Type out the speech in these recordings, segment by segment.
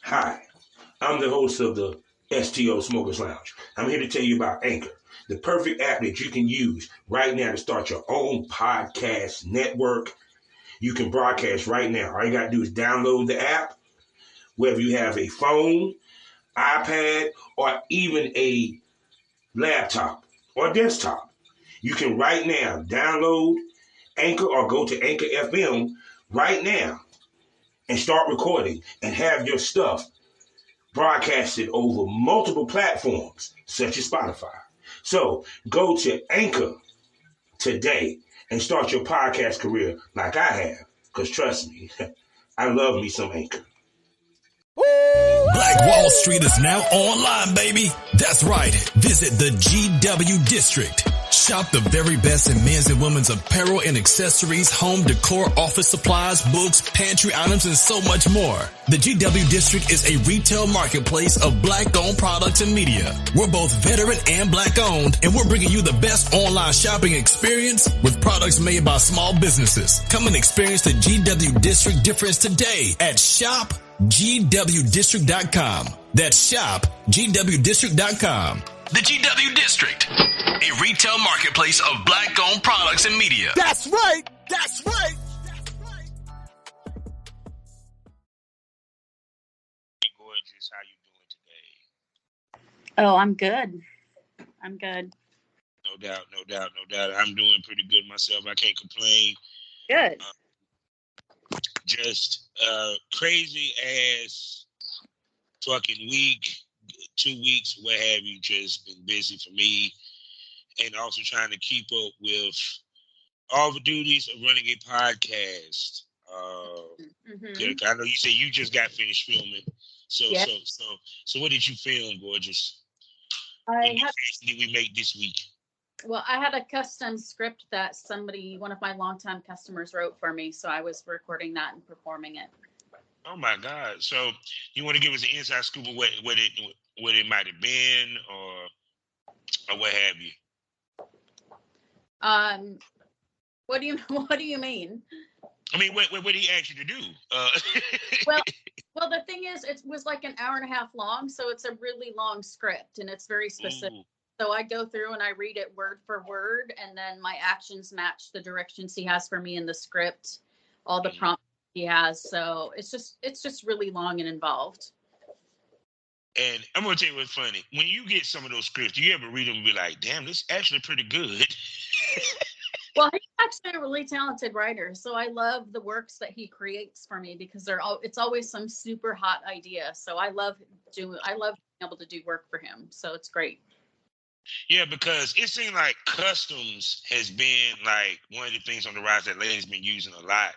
Hi, I'm the host of the STO Smokers Lounge. I'm here to tell you about Anchor, the perfect app that you can use right now to start your own podcast network. You can broadcast right now. All you got to do is download the app, whether you have a phone, iPad, or even a laptop or desktop. You can right now download Anchor or go to Anchor FM right now and start recording and have your stuff broadcasted over multiple platforms such as Spotify. So go to Anchor today and start your podcast career like I have. Because trust me, I love me some Anchor. Black Wall Street is now online, baby. That's right. Visit the GW District. Shop the very best in men's and women's apparel and accessories, home decor, office supplies, books, pantry items, and so much more. The GW District is a retail marketplace of black-owned products and media. We're both veteran and black-owned, and we're bringing you the best online shopping experience with products made by small businesses. Come and experience the GW District difference today at shopgwdistrict.com. That's shopgwdistrict.com. The GW District, a retail marketplace of black-owned products and media. That's right. That's right. That's right. Gorgeous, how you doing today? Oh, I'm good. I'm good. No doubt, no doubt, no doubt. I'm doing pretty good myself. I can't complain. Good. Just crazy ass fucking week, 2 weeks, what have you. Just been busy for me, and also trying to keep up with all the duties of running a podcast. I know you said you just got finished filming. So what did you film, gorgeous? What did we make this week? Well, I had a custom script that one of my longtime customers wrote for me, so I was recording that and performing it. Oh my God! So you want to give us an inside scoop of what it might have been, or what have you? What do you mean? I mean, what did he ask you to do? Well, the thing is, it was like an hour and a half long, so it's a really long script, and it's very specific. Ooh. So I go through and I read it word for word, and then my actions match the directions he has for me in the script, all the prompts he has. So it's just really long and involved. And I'm gonna tell you what's funny. When you get some of those scripts, you ever read them and be like, "Damn, this is actually pretty good." Well, he's actually a really talented writer, so I love the works that he creates for me because it's always some super hot idea. So I love being able to do work for him. So it's great. Yeah, because it seems like customs has been like one of the things on the rise that ladies been using a lot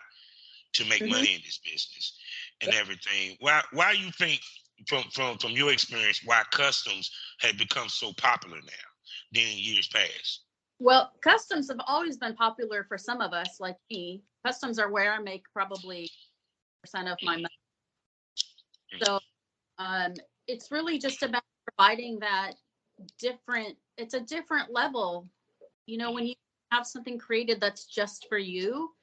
to make money in this business and everything. Why you think from your experience why customs have become so popular now than in years past? Well, customs have always been popular for some of us, like me. Customs are where I make probably % of my money. So it's really just about providing that it's a different level. You know, when you have something created that's just for you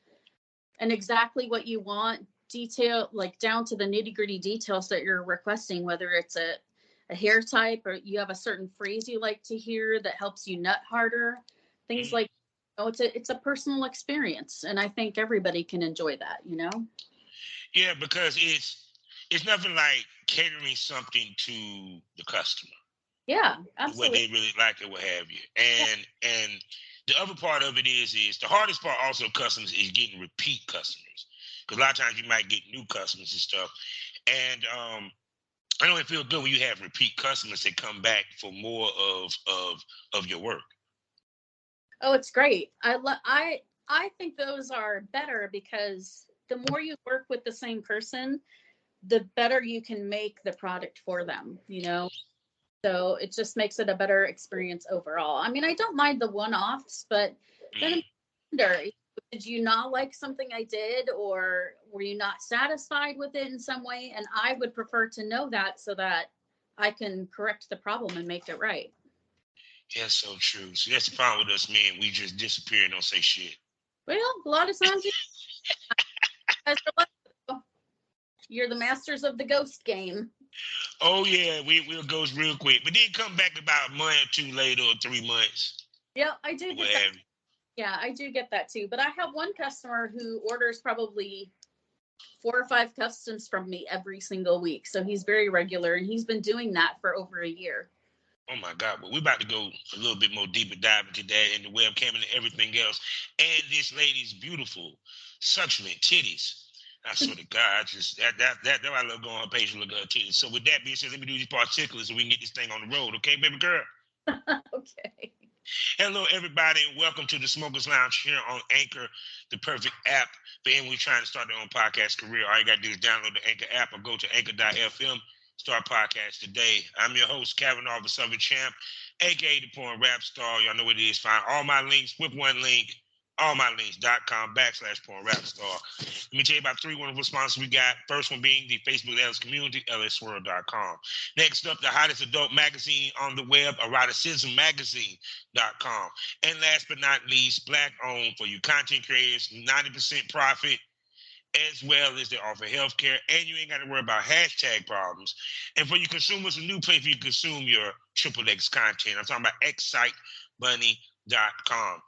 and exactly what you want, detail, like down to the nitty-gritty details that you're requesting, whether it's a hair type or you have a certain phrase you like to hear that helps you nut harder, things like, it's a personal experience, and I think everybody can enjoy that, you know? Yeah, because it's nothing like catering something to the customer. Yeah, absolutely. What they really like or what have you. And the other part of it is the hardest part also customers is getting repeat customers. Because a lot of times you might get new customers and stuff. And I know it feels good when you have repeat customers that come back for more of your work. Oh, it's great. I think those are better because the more you work with the same person, the better you can make the product for them, you know? So it just makes it a better experience overall. I mean, I don't mind the one-offs, but then I wonder, did you not like something I did, or were you not satisfied with it in some way? And I would prefer to know that so that I can correct the problem and make it right. Yeah, so true. So that's the problem with us men. We just disappear and don't say shit. Well, a lot of times You're the masters of the ghost game. Oh yeah, we'll ghost real quick, but then come back about a month or two later or 3 months. Yeah, I do get that. Yeah, I do get that too. But I have one customer who orders probably 4 or 5 customs from me every single week. So he's very regular, and he's been doing that for over a year. Oh my God, well, we're about to go a little bit more deeper dive into that and the webcam and everything else. And this lady's beautiful, succulent titties. I swear to God, that's why I love going on her page and look at her titties. So with that being said, let me do these particulars so we can get this thing on the road. Okay, baby girl? Okay. Hello, everybody, and welcome to the Smokers Lounge here on Anchor, the perfect app for anyone trying to start their own podcast career. All you got to do is download the Anchor app or go to anchor.fm. Start podcast today. I'm your host, Kavanaugh, the Southern Champ, aka the Porn Rap Star. Y'all know what it is. Find all my links with one link, allmylinks.com/Porn Rap Star. Let me tell you about 3 wonderful sponsors we got. First one being the Facebook LS community, lsworld.com. Next up, the hottest adult magazine on the web, eroticismmagazine.com. And last but not least, Black owned for you content creators, 90% profit, as well as they offer healthcare, and you ain't got to worry about hashtag problems. And for you consumers, a new place where you consume your XXX content. I'm talking about excitebunny.com.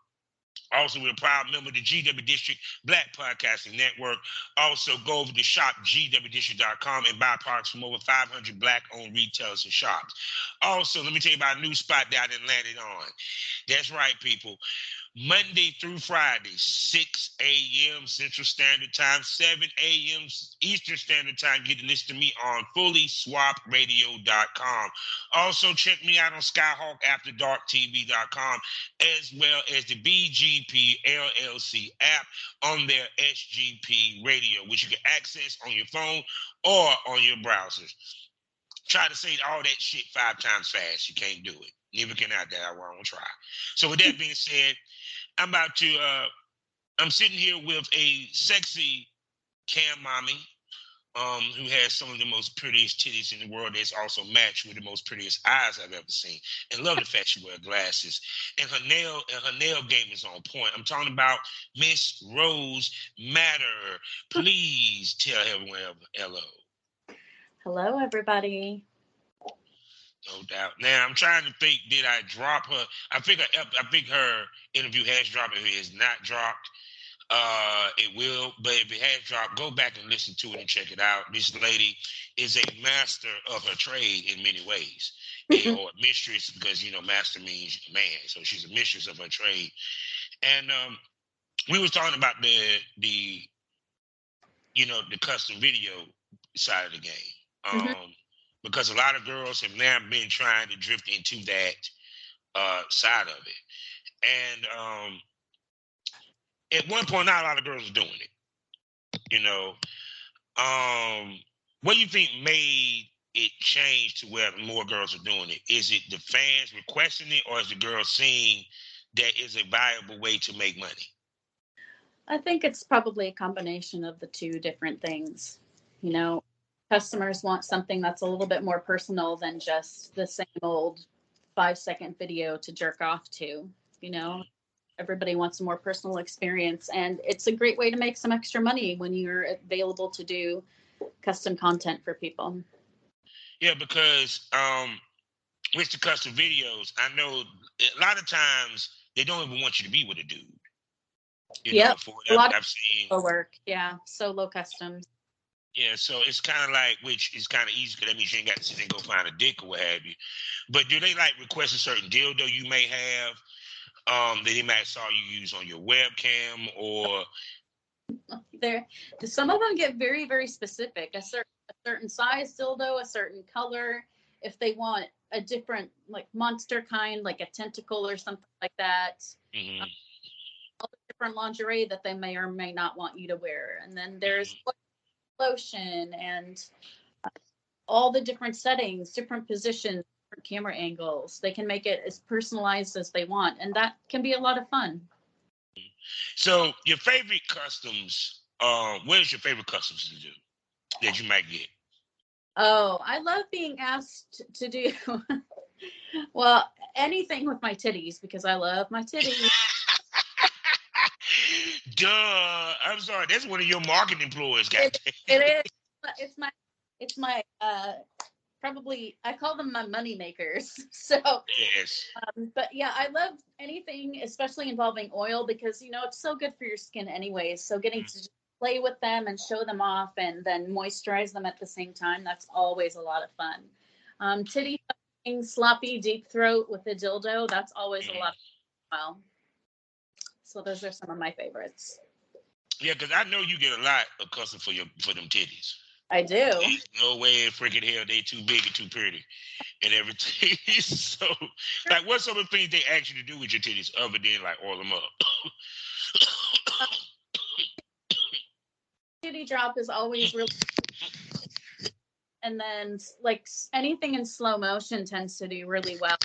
Also, we're a proud member of the GW District Black Podcasting Network. Also, go over to shopgwdistrict.com and buy products from over 500 Black-owned retailers and shops. Also, let me tell you about a new spot that I done landed on. That's right, people. Monday through Friday, 6 a.m. Central Standard Time, 7 a.m. Eastern Standard Time. Get to listen to me on FullySwapRadio.com. Also, check me out on SkyhawkAfterDarkTV.com, as well as the BGP LLC app on their SGP radio, which you can access on your phone or on your browsers. Try to say all that shit 5 times fast. You can't do it. Neither can I. That I won't try. So with that being said, I'm sitting here with a sexy cam mommy who has some of the most prettiest titties in the world that's also matched with the most prettiest eyes I've ever seen. And love the fact she wears glasses. And her nail game is on point. I'm talking about Miss Rose Matter. Please tell everyone hello. Hello, everybody. No doubt. Now I'm trying to think, did I drop her? I think her interview has dropped. If it has not dropped, it will. But if it has dropped, go back and listen to it and check it out. This lady is a master of her trade in many ways, or a mistress, because master means man. So she's a mistress of her trade. And we was talking about the custom video side of the game. Because a lot of girls have now been trying to drift into that side of it. And at one point, not a lot of girls are doing it. What do you think made it change to where more girls are doing it? Is it the fans requesting it, or is the girls seeing that is a viable way to make money? I think it's probably a combination of the 2 different things. Customers want something that's a little bit more personal than just the same old 5-second video to jerk off to. Everybody wants a more personal experience, and it's a great way to make some extra money when you're available to do custom content for people. Yeah, because with the custom videos, I know a lot of times they don't even want you to be with a dude. For a lot I've seen work. Yeah, solo customs. Yeah, so it's kind of like, which is kind of easy because that means you ain't got to sit and go find a dick or what have you. But do they request a certain dildo you may have that they might saw you use on your webcam, or? Some of them get very, very specific. A certain size dildo, a certain color. If they want a different monster kind, like a tentacle or something like that. Mm-hmm. All the different lingerie that they may or may not want you to wear. And then there's lotion and all the different settings, different positions, different camera angles. They can make it as personalized as they want, and that can be a lot of fun. So your favorite customs, what is your favorite customs to do that you might get? Oh, I love being asked to do well, anything with my titties, because I love my titties. Duh. I'm sorry. That's one of your marketing employees. It is. it's my probably, I call them my money makers. So, Yes. but yeah, I love anything, especially involving oil, because it's so good for your skin anyways. So getting to just play with them and show them off and then moisturize them at the same time, that's always a lot of fun. Titty fucking, sloppy deep throat with the dildo, that's always a lot of fun. Well, so those are some of my favorites. Yeah, because I know you get a lot of custom for them titties. I do. There's no way in freaking hell they too big and too pretty and everything. So, like, what's some of the things they ask you to do with your titties other than like oil them up? Titty drop is always really, and then like anything in slow motion tends to do really well.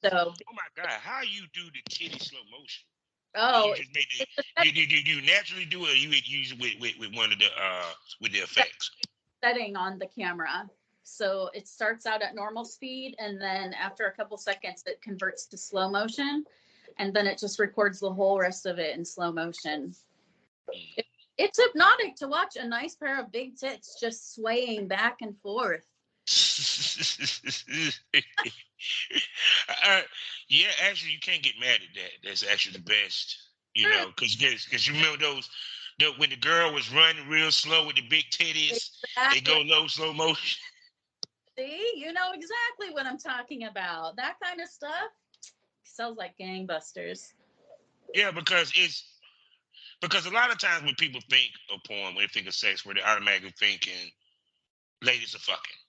So. Oh my God, how you do the titty slow motion? Oh, you naturally do it, or you use it with one of the with the effects? Setting on the camera. So it starts out at normal speed, and then after a couple seconds it converts to slow motion, and then it just records the whole rest of it in slow motion. It's hypnotic to watch a nice pair of big tits just swaying back and forth. Yeah, actually, you can't get mad at that. That's actually the best, because you remember when the girl was running real slow with the big titties, exactly. They go low, slow motion. See, you know exactly what I'm talking about. That kind of stuff sells like gangbusters. Yeah, because a lot of times when people think of porn, when they think of sex, where they automatically thinking ladies are fucking.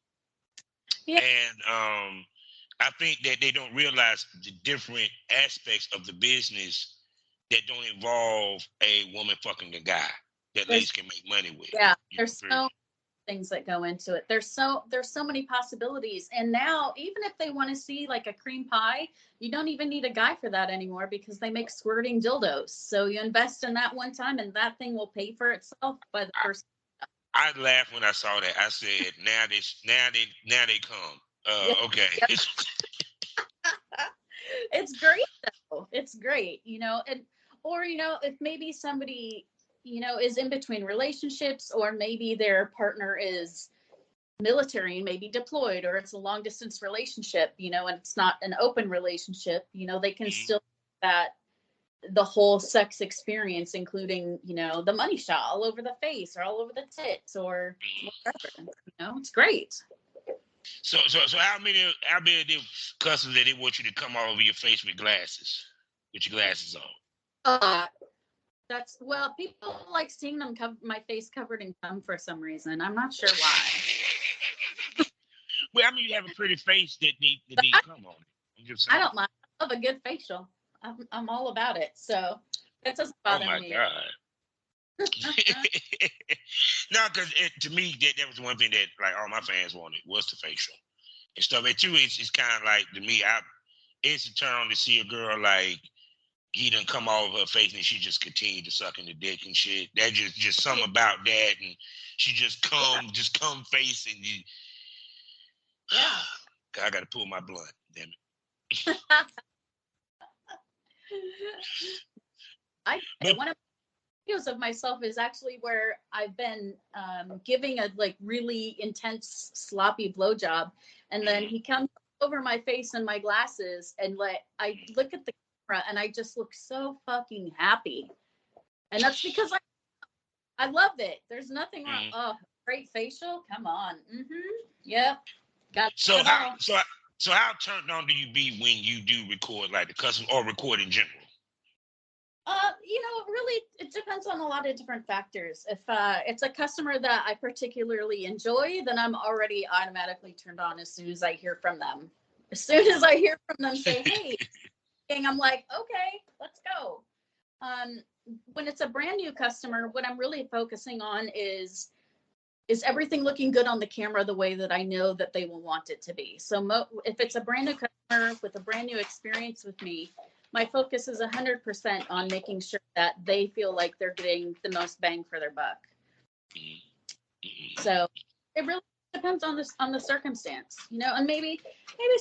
Yeah. And I think that they don't realize the different aspects of the business that don't involve a woman fucking a guy that ladies can make money with. Yeah, there's so many things that go into it. There's so many possibilities. And now, even if they want to see like a cream pie, you don't even need a guy for that anymore because they make squirting dildos. So you invest in that one time and that thing will pay for itself by the first. I laughed when I saw that. I said, now they come. Okay. Yep. It's great though. It's great, or if maybe somebody, is in between relationships, or maybe their partner is military and maybe deployed, or it's a long distance relationship, and it's not an open relationship, they can still that the whole sex experience, including, the money shot all over the face or all over the tits or whatever. It's great. So how many of them customers that they want you to come all over your face with your glasses on? People like seeing them my face covered in cum for some reason. I'm not sure why. Well, I mean, you have a pretty face that need cum on it. I'm just saying. I don't mind. I love a good facial. I'm all about it. So that doesn't bother me. Oh my God. No, because to me, that was one thing that like all my fans wanted was the facial and stuff. And too, it's kind of like, to me, it's a turn on to see a girl like he done come all over her face and she just continued to suck in the dick and shit. That just something about that, and she just come face and you. Yeah. I got to pull my blunt. Damn it. One of my videos of myself is actually where I've been giving a like really intense sloppy blowjob, and then he comes over my face and my glasses, and I look at the camera and I just look so fucking happy, and that's because I love it. There's nothing wrong. Oh, great facial, come on. Yeah. So how turned on do you be when you do record like the custom or record in general? Really, it depends on a lot of different factors. If it's a customer that I particularly enjoy, then I'm already automatically turned on as soon as I hear from them. As soon as I hear from them say, hey, I'm like, okay, let's go. When it's a brand new customer, what I'm really focusing on is everything looking good on the camera the way that I know that they will want it to be. So if it's a brand new customer with a brand new experience with me, my focus is 100% on making sure that they feel like they're getting the most bang for their buck. So it really depends on the circumstance, and maybe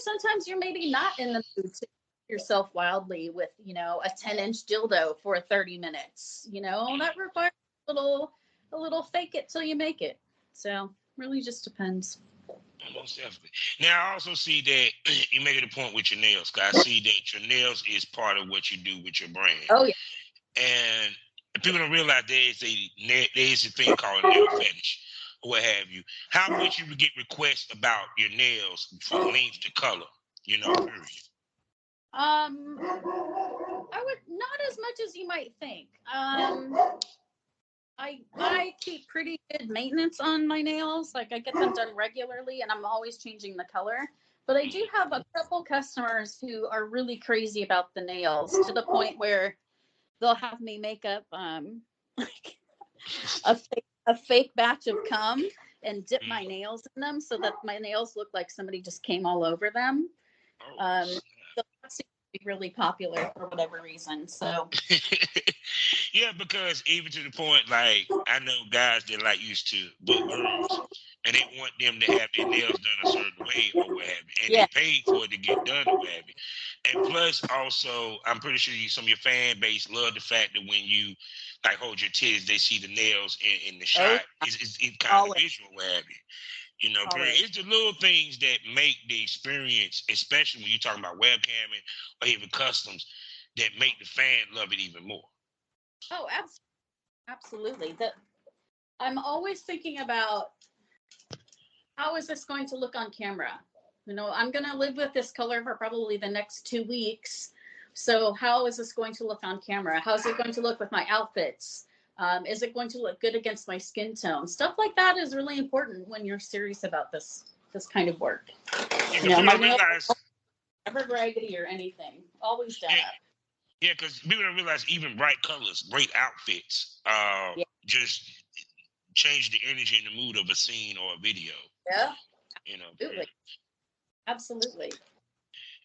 sometimes you're maybe not in the mood to yourself wildly with, a 10-inch dildo for 30 minutes, that requires a a little fake it till you make it. So really just depends. Most definitely. Now, I also see that you make it a point with your nails. Cause I see that your nails is part of what you do with your brand. Oh, yeah. And people don't realize there is a thing called a nail fetish, or what have you. How much you would get requests about your nails from length to color, period. I would not as much as you might think. I keep pretty good maintenance on my nails. Like I get them done regularly and I'm always changing the color. But I do have a couple customers who are really crazy about the nails to the point where they'll have me make up like a fake batch of cum and dip my nails in them so that my nails look like somebody just came all over them. So that's really popular for whatever reason. So yeah, because even to the point, like I know guys that like used to book girls and they want them to have their nails done a certain way or what have you, and yeah. they paid for it to get done or what have you. And plus, also, I'm pretty sure some of your fan base love the fact that when you like hold your titties, they see the nails in the shot. It's kind of visual, what have you. It's the little things that make the experience, especially when you're talking about webcamming or even customs, that make the fan love it even more. Oh, absolutely. I'm always thinking about how is this going to look on camera? I'm going to live with this color for probably the next 2 weeks. So how is this going to look on camera? How is it going to look with my outfits? Is it going to look good against my skin tone? Stuff like that is really important when you're serious about this kind of work. My nails never raggedy or anything. Always done up. Yeah, because people don't realize even bright colors, great outfits, just change the energy and the mood of a scene or a video. Yeah. Absolutely.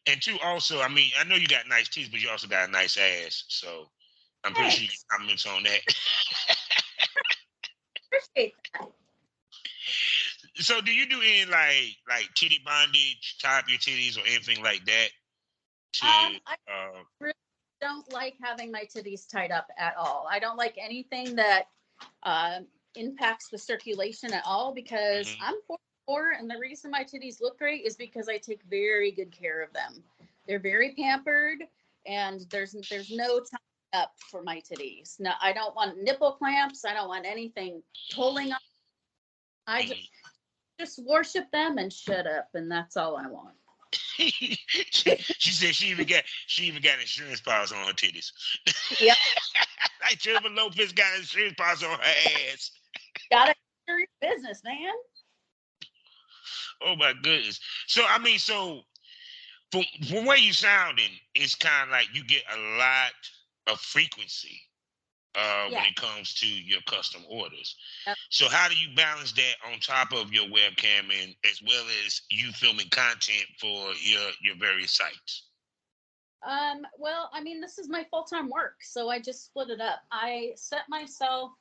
And two, also, I know you got nice teeth, but you also got a nice ass. So I'm pretty sure you get comments on that. Appreciate that. So do you do any like titty bondage, tie up your titties or anything like that? I really don't like having my titties tied up at all. I don't like anything that impacts the circulation at all because I'm 44 and the reason my titties look great is because I take very good care of them. They're very pampered and there's no time up for my titties. No, I don't want nipple clamps. I don't want anything pulling on. I just worship them and shut up, and that's all I want. she said she even got insurance policy on her titties. Yep. Like Jennifer Lopez got insurance policy on her ass. Gotta your business, man. Oh my goodness. So from where you sounding, it's kind of like you get a lot of frequency when it comes to your custom orders. Yep. So how do you balance that on top of your webcamming as well as you filming content for your various sites? Well, this is my full-time work, so I just split it up. I set myself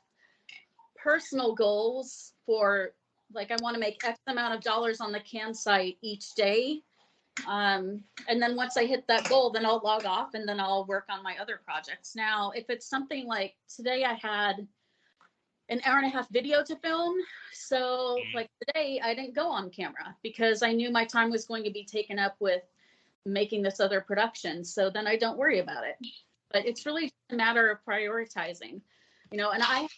personal goals for I want to make X amount of dollars on the Can site each day. And then once I hit that goal, then I'll log off and then I'll work on my other projects. Now, if it's something like today, I had an hour and a half video to film. So today I didn't go on camera because I knew my time was going to be taken up with making this other production. So then I don't worry about it, but it's really a matter of prioritizing, and I have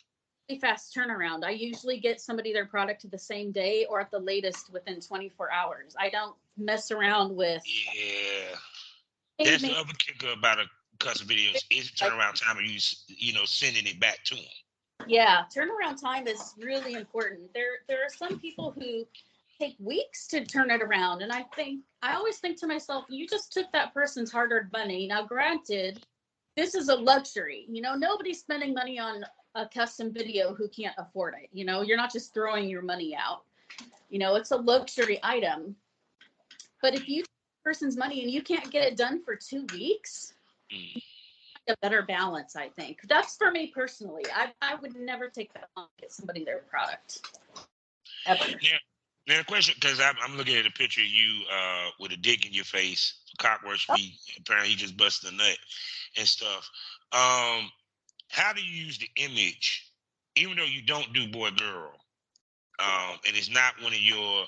a fast turnaround. I usually get somebody their product the same day or at the latest within 24 hours. I don't mess around with. Yeah. That's the other kicker about a custom videos is turnaround time of you, sending it back to them. Yeah, turnaround time is really important. There are some people who take weeks to turn it around, and I always think to myself, you just took that person's hard-earned money. Now, granted, this is a luxury. Nobody's spending money on a custom video who can't afford it. You're not just throwing your money out. It's a luxury item. But if you take a person's money and you can't get it done for 2 weeks, a better balance, I think. That's for me personally. I would never take that long to get somebody their product. Ever. Yeah. Now the question, because I'm looking at a picture of you with a dick in your face, cock worship. Apparently he just busted a nut and stuff. How do you use the image even though you don't do boy girl, and it's not one of your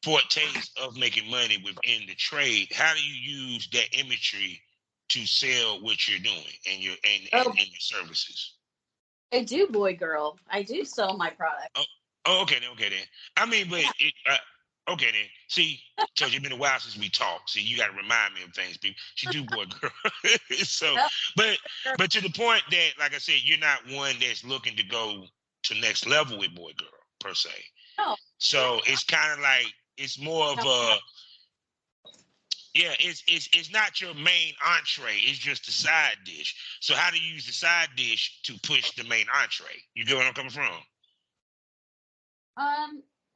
fortes of making money within the trade, how do you use that imagery to sell what you're doing and your services? I do boy girl. I do sell my product. Oh, okay then. I mean, but okay then. See, because it's been a while since we talked. See, you got to remind me of things, people. She do boy girl. So, Yep. but to the point that, like I said, you're not one that's looking to go to next level with boy girl per se. No. So it's kind of like it's more of a it's not your main entree. It's just a side dish. So how do you use the side dish to push the main entree? You get what I'm coming from?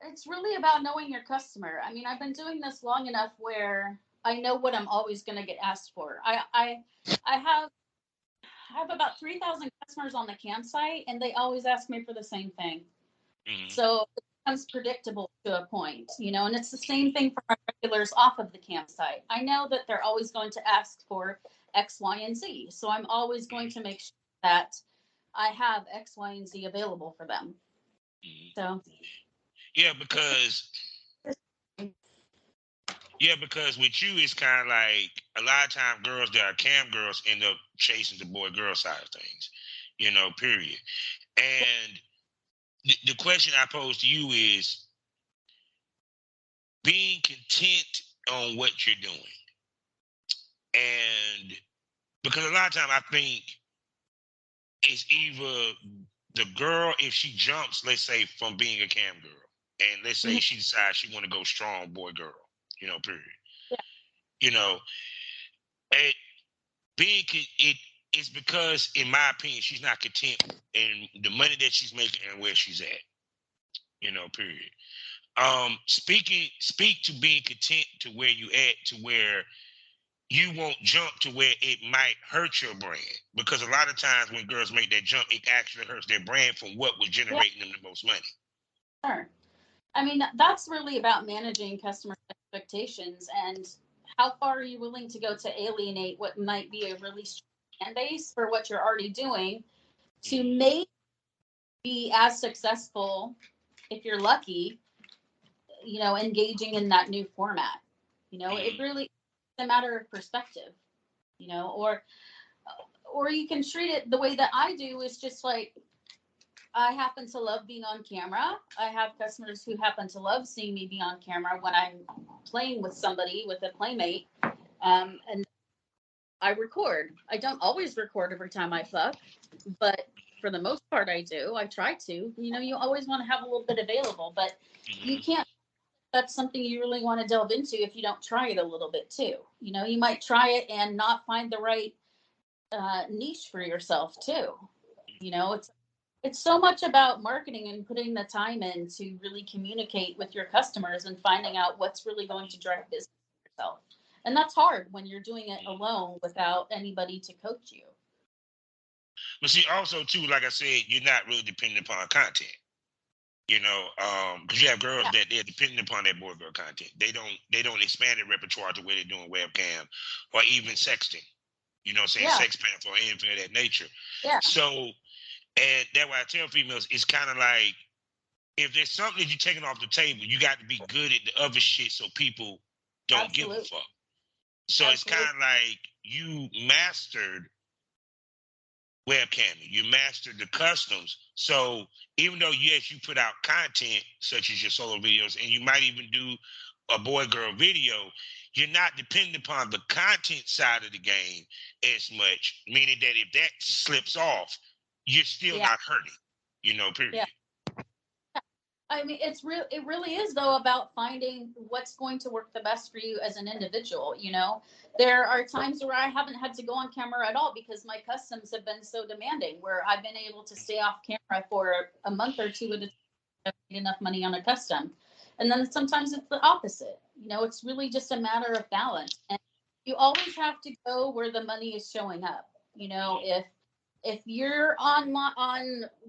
It's really about knowing your customer. I mean, I've been doing this long enough where I know what I'm always going to get asked for. I have about 3,000 customers on the campsite, and they always ask me for the same thing. Mm-hmm. So it becomes predictable to a point, and it's the same thing for my regulars off of the campsite. I know that they're always going to ask for X, Y, and Z. So I'm always going to make sure that I have X, Y, and Z available for them. So. Yeah, because with you, it's kind of like a lot of times girls that are cam girls end up chasing the boy girl side of things, period. And the question I pose to you is being content on what you're doing. And because a lot of times I think it's either the girl, if she jumps, let's say, from being a cam girl, and let's say she decides she want to go strong boy girl, period. Yeah. It's because, in my opinion, she's not content in the money that she's making and where she's at, period. Speak to being content to where you at, to where you won't jump to where it might hurt your brand. Because a lot of times when girls make that jump, it actually hurts their brand from what was generating them the most money. Sure. I mean, that's really about managing customer expectations and how far are you willing to go to alienate what might be a really strong fan base for what you're already doing to make be as successful, if you're lucky, engaging in that new format. It really is a matter of perspective, or you can treat it the way that I do is just like, I happen to love being on camera. I have customers who happen to love seeing me be on camera when I'm playing with somebody, with a playmate, and I record. I don't always record every time I fuck, but for the most part I do. I try to. You always want to have a little bit available, but you can't. That's something you really want to delve into if you don't try it a little bit too. You might try it and not find the right niche for yourself too. It's so much about marketing and putting the time in to really communicate with your customers and finding out what's really going to drive business for yourself. And that's hard when you're doing it alone without anybody to coach you. But see, also too, like I said, you're not really dependent upon content. Because you have girls that they're dependent upon that boy girl content. They don't expand their repertoire to where they're doing webcam or even sexting. Sex pants or anything of that nature. Yeah. So. And that's why I tell females, it's kind of like, if there's something that you're taking off the table, you got to be good at the other shit so people don't give a fuck. So It's kind of like you mastered webcamming, you mastered the customs. So even though, yes, you put out content such as your solo videos, and you might even do a boy-girl video, you're not dependent upon the content side of the game as much, meaning that if that slips off, you're still not hurting, period. Yeah. I mean, it really is though about finding what's going to work the best for you as an individual. There are times where I haven't had to go on camera at all because my customs have been so demanding, where I've been able to stay off camera for a month or two at a time to make enough money on a custom. And then sometimes it's the opposite. It's really just a matter of balance. And you always have to go where the money is showing up. If you're on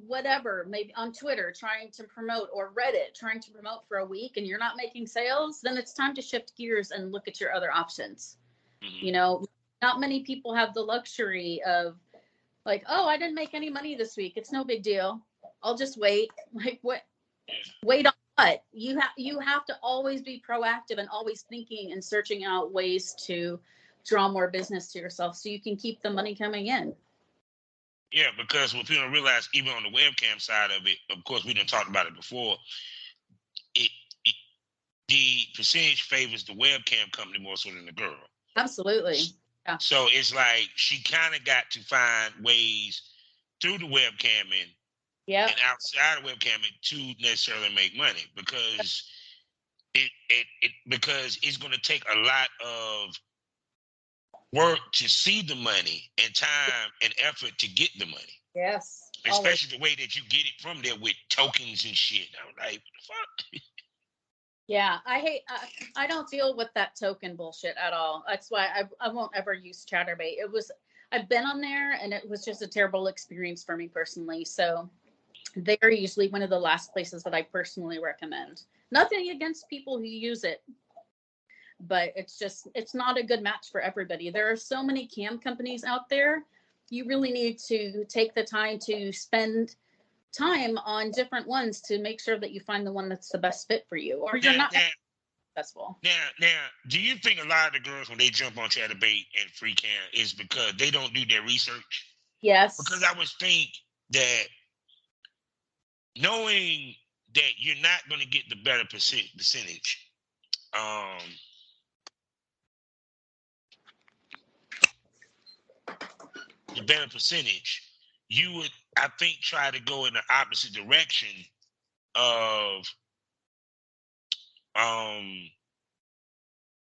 whatever, maybe on Twitter trying to promote, or Reddit trying to promote for a week and you're not making sales, then it's time to shift gears and look at your other options. Not many people have the luxury of Like, oh, I didn't make any money this week. It's no big deal. I'll just wait. Like, what? Wait on what? You have to always be proactive and always thinking and searching out ways to draw more business to yourself so you can keep the money coming in. Yeah, because what people don't realize, even on the webcam side of it, of course, we done talked about it before. It the percentage favors the webcam company more so than the girl. Absolutely. Yeah. So it's like she kind of got to find ways through the webcamming and outside of webcamming to necessarily make money, because because it's going to take a lot of work to see the money and time and effort to get the money. Yes. Especially the way that you get it from there with tokens and shit. I'm like, what the fuck? Yeah, I don't deal with that token bullshit at all. That's why I won't ever use Chatterbait. I've been on there and it was just a terrible experience for me personally. So they're usually one of the last places that I personally recommend. Nothing against people who use it, but it's not a good match for everybody. There are so many cam companies out there. You really need to take the time to spend time on different ones to make sure that you find the one that's the best fit for you, or you're not successful. Now, do you think a lot of the girls, when they jump on Chatterbait and free cam, is because they don't do their research? Yes. Because I would think that knowing that you're not going to get the better percentage, you would, I think, try to go in the opposite direction of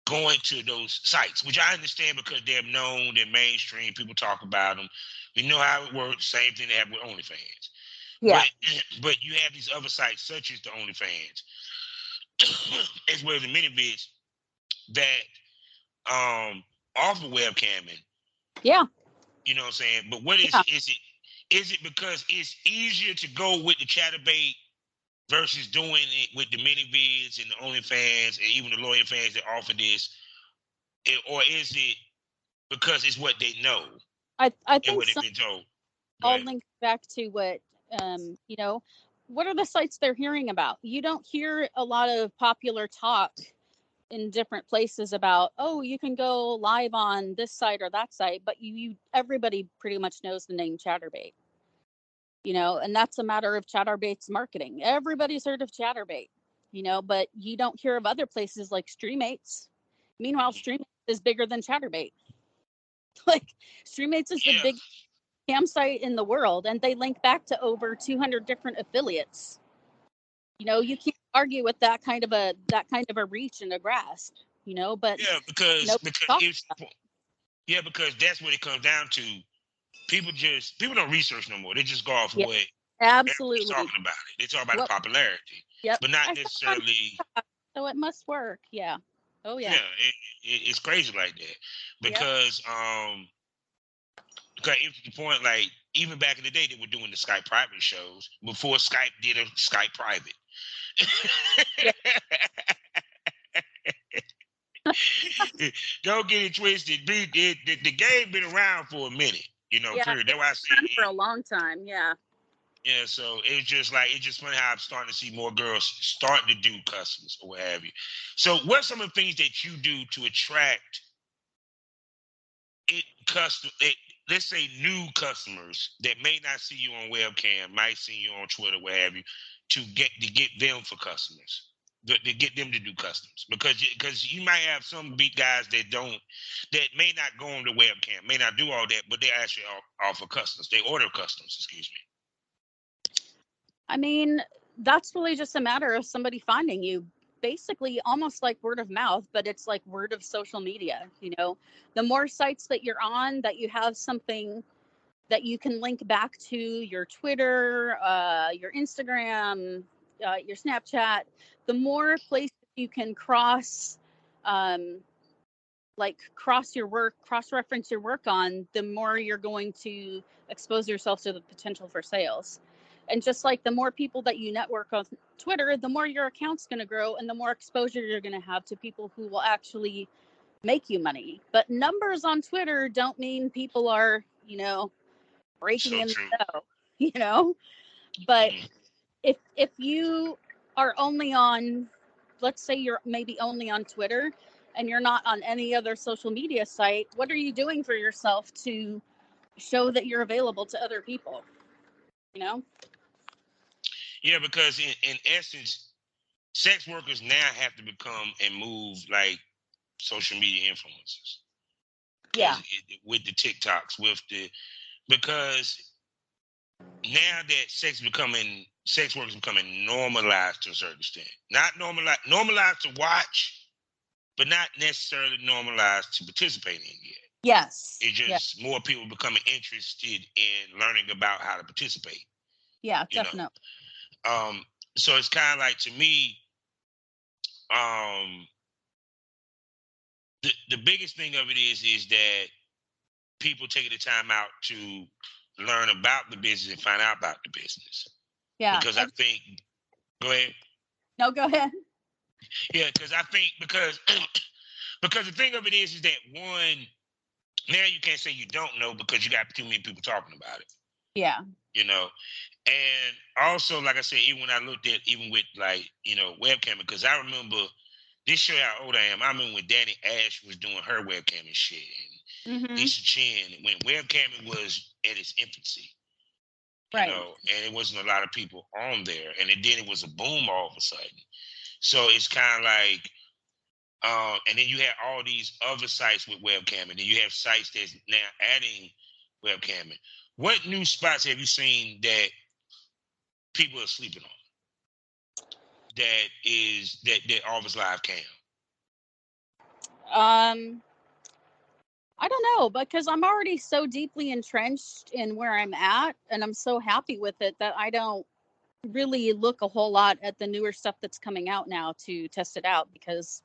going to those sites, which I understand because they're known, they're mainstream, people talk about them. We know how it works. Same thing they have with OnlyFans. Yeah. But you have these other sites such as the OnlyFans, as well as the ManyVids that offer webcamming. Yeah. You know what I'm saying? But what is is it because it's easier to go with the Chatterbait versus doing it with the ManyVids and the OnlyFans and even the lawyer fans that offer this? Or is it because it's what they know? I think what they've been told. I'll link back to what what are the sites they're hearing about? You don't hear a lot of popular talk in different places about, oh, you can go live on this site or that site, but everybody pretty much knows the name Chatterbait. And that's a matter of Chatterbait's marketing. Everybody's heard of Chatterbait, but you don't hear of other places like Streammates. Meanwhile, Streammates is bigger than Chatterbait. Like, Streammates is the big cam site in the world, and they link back to over 200 different affiliates. You can't argue with that kind of a reach and a grasp, but because that's what it comes down to. People don't research no more. They just go off of what absolutely talking about it. They talk about the popularity, but not necessarily. So it must work. Yeah. Oh yeah. Yeah, it's crazy like that because because it's the point, like, even back in the day they were doing the Skype private shows before Skype did a Skype private. Don't get it twisted. The game been around for a minute, period. That's why I say for a long time. Yeah. Yeah, so it's just funny how I'm starting to see more girls starting to do customs or what have you. So what are some of the things that you do to attract let's say new customers that may not see you on webcam, might see you on Twitter, what have you, to get them for customers, to get them to do customs? Because you might have some big guys that may not go on the webcam, may not do all that, but they actually offer customs. They order customs, excuse me. I mean, that's really just a matter of somebody finding you, basically almost like word of mouth, but it's like word of social media. The more sites that you're on, that you have something that you can link back to, your Twitter, your Instagram, your Snapchat, the more places you can cross reference your work on, the more you're going to expose yourself to the potential for sales. And just like the more people that you network on Twitter, the more your account's going to grow and the more exposure you're going to have to people who will actually make you money. But numbers on Twitter don't mean people are, breaking So in true. the know, you know. But Mm. if you are only on, let's say you're maybe only on Twitter and you're not on any other social media site, what are you doing for yourself to show that you're available to other people? You know? Yeah, because in essence, sex workers now have to become and move like social media influencers. Yeah. With the TikToks, because now that sex work is becoming normalized to a certain extent. Not normalized to watch, but not necessarily normalized to participate in yet. Yes. It's Yeah. just more people becoming interested in learning about how to participate. Yeah, You definitely. know, so it's kind of like, to me, the biggest thing of it is that people taking the time out to learn about the business and find out about the business. Yeah. Because I think, go ahead. No, go ahead. Yeah, because I think because the thing of it is that, one, now you can't say you don't know because you got too many people talking about it. Yeah. You know, and also, like I said, even when I looked at, even with like, webcamming, because I remember, this show how old I am. I remember when Danny Ash was doing her webcamming shit, and Mm-hmm. Lisa Chin, when webcamming was at its infancy. Right. And it wasn't a lot of people on there, and then it was a boom all of a sudden. So it's kind of like, and then you have all these other sites with webcamming, and you have sites that's now adding webcamming. What new spots have you seen that people are sleeping on? That offers live cam. I don't know, because I'm already so deeply entrenched in where I'm at, and I'm so happy with it that I don't really look a whole lot at the newer stuff that's coming out now to test it out, because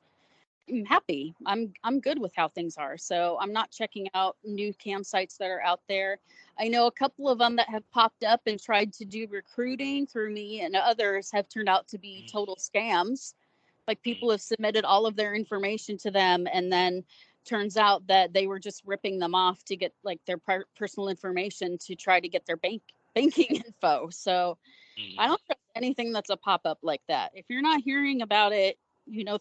I'm happy. I'm good with how things are. So I'm not checking out new campsites that are out there. I know a couple of them that have popped up and tried to do recruiting through me, and others have turned out to be total scams. Like, people have submitted all of their information to them, and then turns out that they were just ripping them off to get like their personal information to try to get their banking info. So I don't trust anything that's a pop-up like that. If you're not hearing about it,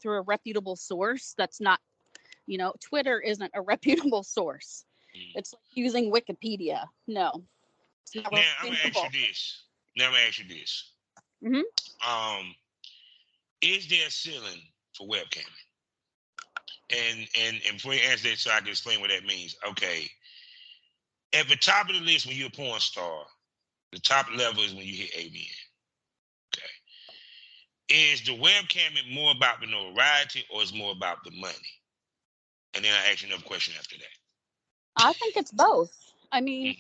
through a reputable source, that's not, Twitter isn't a reputable source. It's like using Wikipedia. No, it's not Now I'm gonna ask you reputable. this. Hmm. Is there a ceiling for webcamming? And before you answer that, so I can explain what that means. Okay. At the top of the list, when you're a porn star, the top level is when you hit AVN. Okay. Is the webcamming more about the notoriety, or is more about the money? And then I ask you another question after that. I think it's both. I mean,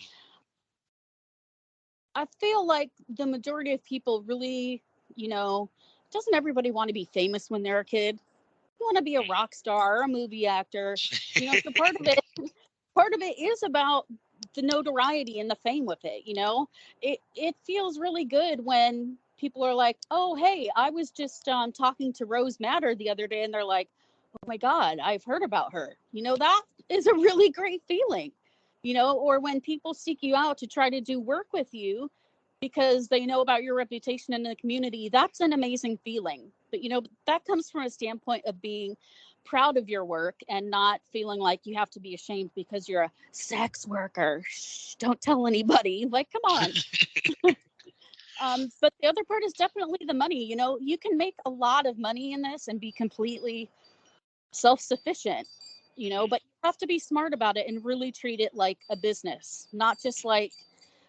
I feel like the majority of people really, doesn't everybody want to be famous when they're a kid? You want to be a rock star or a movie actor, so part of it is about the notoriety and the fame with it. It feels really good when people are like, oh, hey, I was just talking to Rose Matter the other day, and they're like, oh my God, I've heard about her. That is a really great feeling. Or when people seek you out to try to do work with you because they know about your reputation in the community, that's an amazing feeling. But that comes from a standpoint of being proud of your work and not feeling like you have to be ashamed because you're a sex worker. Shh, don't tell anybody. Like, come on. But the other part is definitely the money. You can make a lot of money in this and be completely self-sufficient, but you have to be smart about it and really treat it like a business, not just like,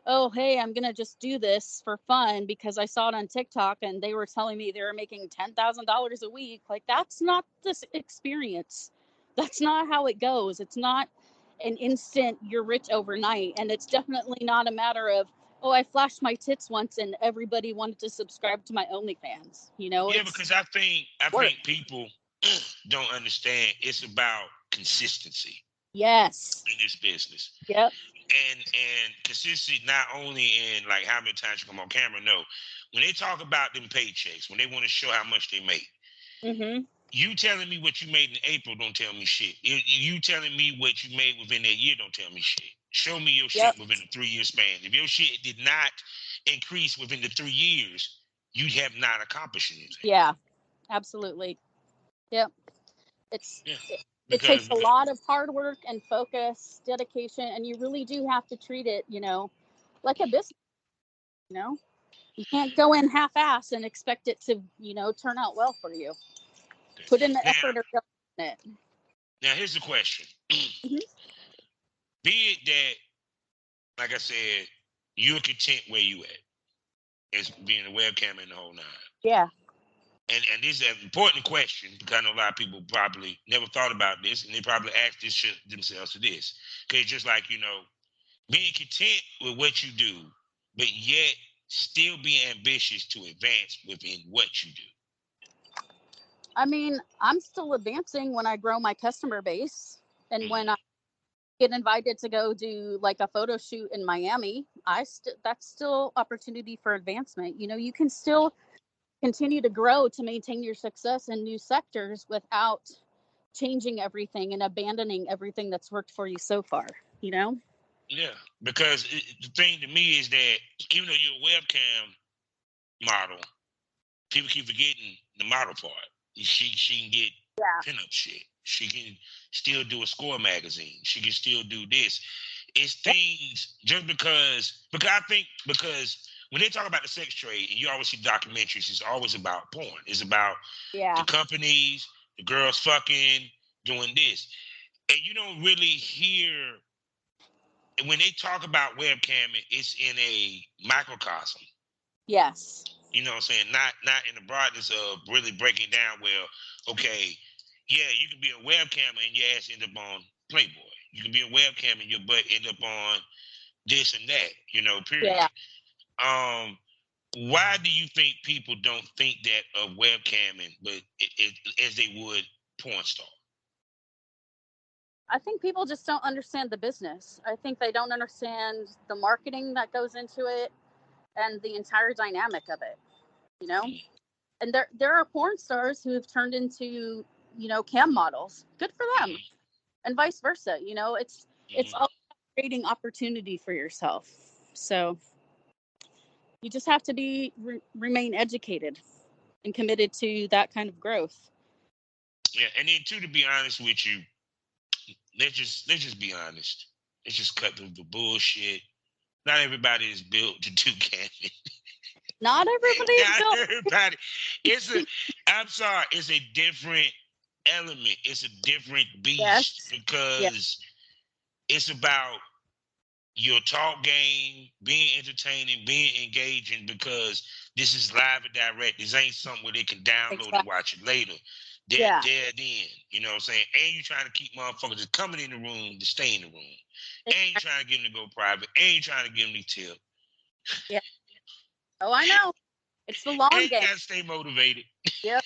oh, hey, I'm gonna just do this for fun because I saw it on TikTok and they were telling me they were making $10,000 a week. Like, that's not this experience. That's not how it goes. It's not an instant you're rich overnight, and it's definitely not a matter of, oh, I flashed my tits once and everybody wanted to subscribe to my OnlyFans. Yeah, because I think people don't understand it's about consistency. Yes. In this business. Yep. And consistency not only in like how many times you come on camera. No, when they talk about them paychecks, when they want to show how much they make, you telling me what you made in April don't tell me shit. You telling me what you made within that year don't tell me shit. Show me your Yep. shit within a 3-year span. If your shit did not increase within the 3 years, you have not accomplished anything. Yeah, absolutely. Yep. It's Yeah. it takes a lot of hard work and focus, dedication, and you really do have to treat it, like a business. You can't go in half-ass and expect it to, turn out well for you. Put in the effort or don't in it. Now, here's the question. Mhm. Be it that, like I said, you're content where you at as being a webcam in the whole nine. Yeah. And this is an important question because I know a lot of people probably never thought about this, and they probably asked this shit themselves to this. Because just like, being content with what you do, but yet still be ambitious to advance within what you do. I mean, I'm still advancing when I grow my customer base, and when I get invited to go do like a photo shoot in Miami, that's still opportunity for advancement. You can still continue to grow to maintain your success in new sectors without changing everything and abandoning everything that's worked for you so far. Yeah, because the thing to me is that even though you're a webcam model, people keep forgetting the model part. She can get pinup shit. She can still do a score magazine. She can still do this. It's things just because I think because when they talk about the sex trade and you always see documentaries, it's always about porn. It's about the companies, the girls fucking, doing this. And you don't really hear when they talk about webcamming, it's in a microcosm. Yes. You know what I'm saying? Not in the broadness of really breaking down, well, okay, yeah, you can be a webcammer and your ass end up on Playboy. You can be a webcam and your butt end up on this and that, period. Yeah. Why do you think people don't think that of webcamming, but as they would porn star? I think people just don't understand the business. I think they don't understand the marketing that goes into it and the entire dynamic of it, And there are porn stars who have turned into, cam models. Good for them. And vice versa. It's all creating opportunity for yourself. So you just have to remain educated and committed to that kind of growth. Yeah, and then too, to be honest with you, let's just be honest. Let's just cut through the bullshit. Not everybody is built to do camming. Not everybody is built. Everybody. I'm sorry, it's a different element. It's a different beast because it's about your talk game, being entertaining, being engaging, because this is live and direct. This ain't something where they can download and watch it later. They're then, you know what I'm saying? And you trying to keep motherfuckers that's coming in the room to stay in the room. And you trying to get them to go private. And you trying to give them the tip. Yeah. Oh, I know. It's the long game. You gotta stay motivated. Yep.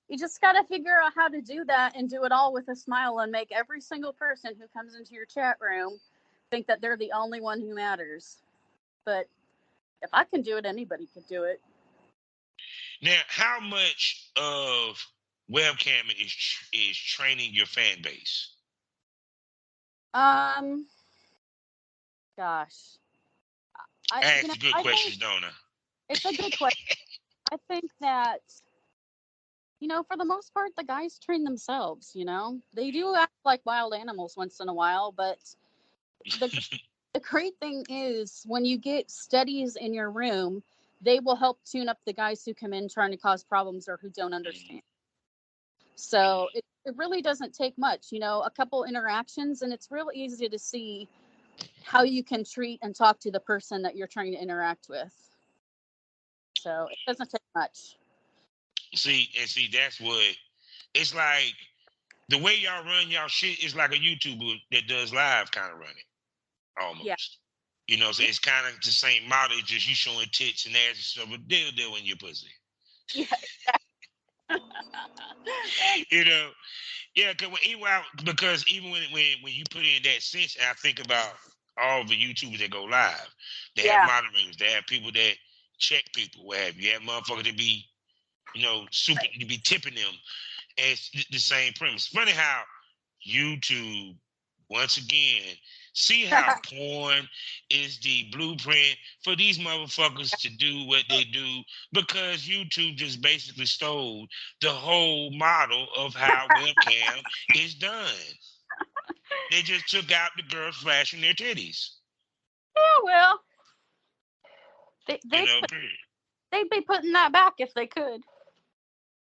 You just got to figure out how to do that and do it all with a smile and make every single person who comes into your chat room think that they're the only one who matters. But if I can do it, anybody could do it. Now, how much of webcamming is training your fan base? Gosh. I ask good questions, don't I? It's a good question. I think that, for the most part, the guys train themselves, They do act like wild animals once in a while, but the great thing is when you get studies in your room, they will help tune up the guys who come in trying to cause problems or who don't understand. So it really doesn't take much, a couple interactions, and it's real easy to see how you can treat and talk to the person that you're trying to interact with. So it doesn't take much. See, that's what it's like. The way y'all run y'all shit is like a YouTuber that does live kind of running, almost. Yeah. So it's kind of the same model. It's just you showing tits and ass and stuff, but they'll deal in your pussy. Yeah. Yeah, because even when you put in that sense, and I think about all the YouTubers that go live, they have moderators, they have people that check people, what have you. You have motherfuckers that be, super to be tipping them. And it's the same premise. Funny how YouTube, once again, See how porn is the blueprint for these motherfuckers to do what they do, because YouTube just basically stole the whole model of how webcam is done. They just took out the girls flashing their titties. Yeah, well, You they'd know, period. be putting that back if they could.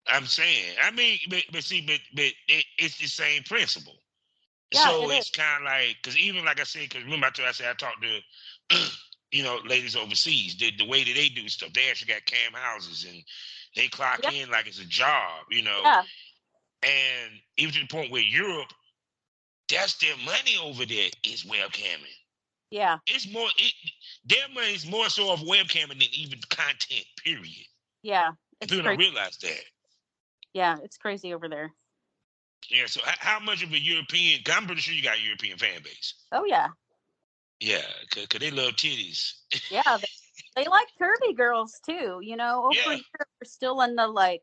I'm saying. I mean, but it's the same principle. Yeah, So it it's kind of like, because even like I said, because remember I said I talked to, ladies overseas. The way that they do stuff, they actually got cam houses and they clock Yep. in like it's a job, Yeah, And even to the point where Europe, that's their money over there is webcamming. yeah, It's more, their money is more so of webcamming than even content, period. yeah. It's People don't crazy. realize that. Yeah, it's crazy over there. Yeah, so how much of a European, 'cause I'm pretty sure you got a European fan base. Oh yeah, Yeah, because they love titties. yeah. They like curvy girls too. Over Yeah. here we're still in the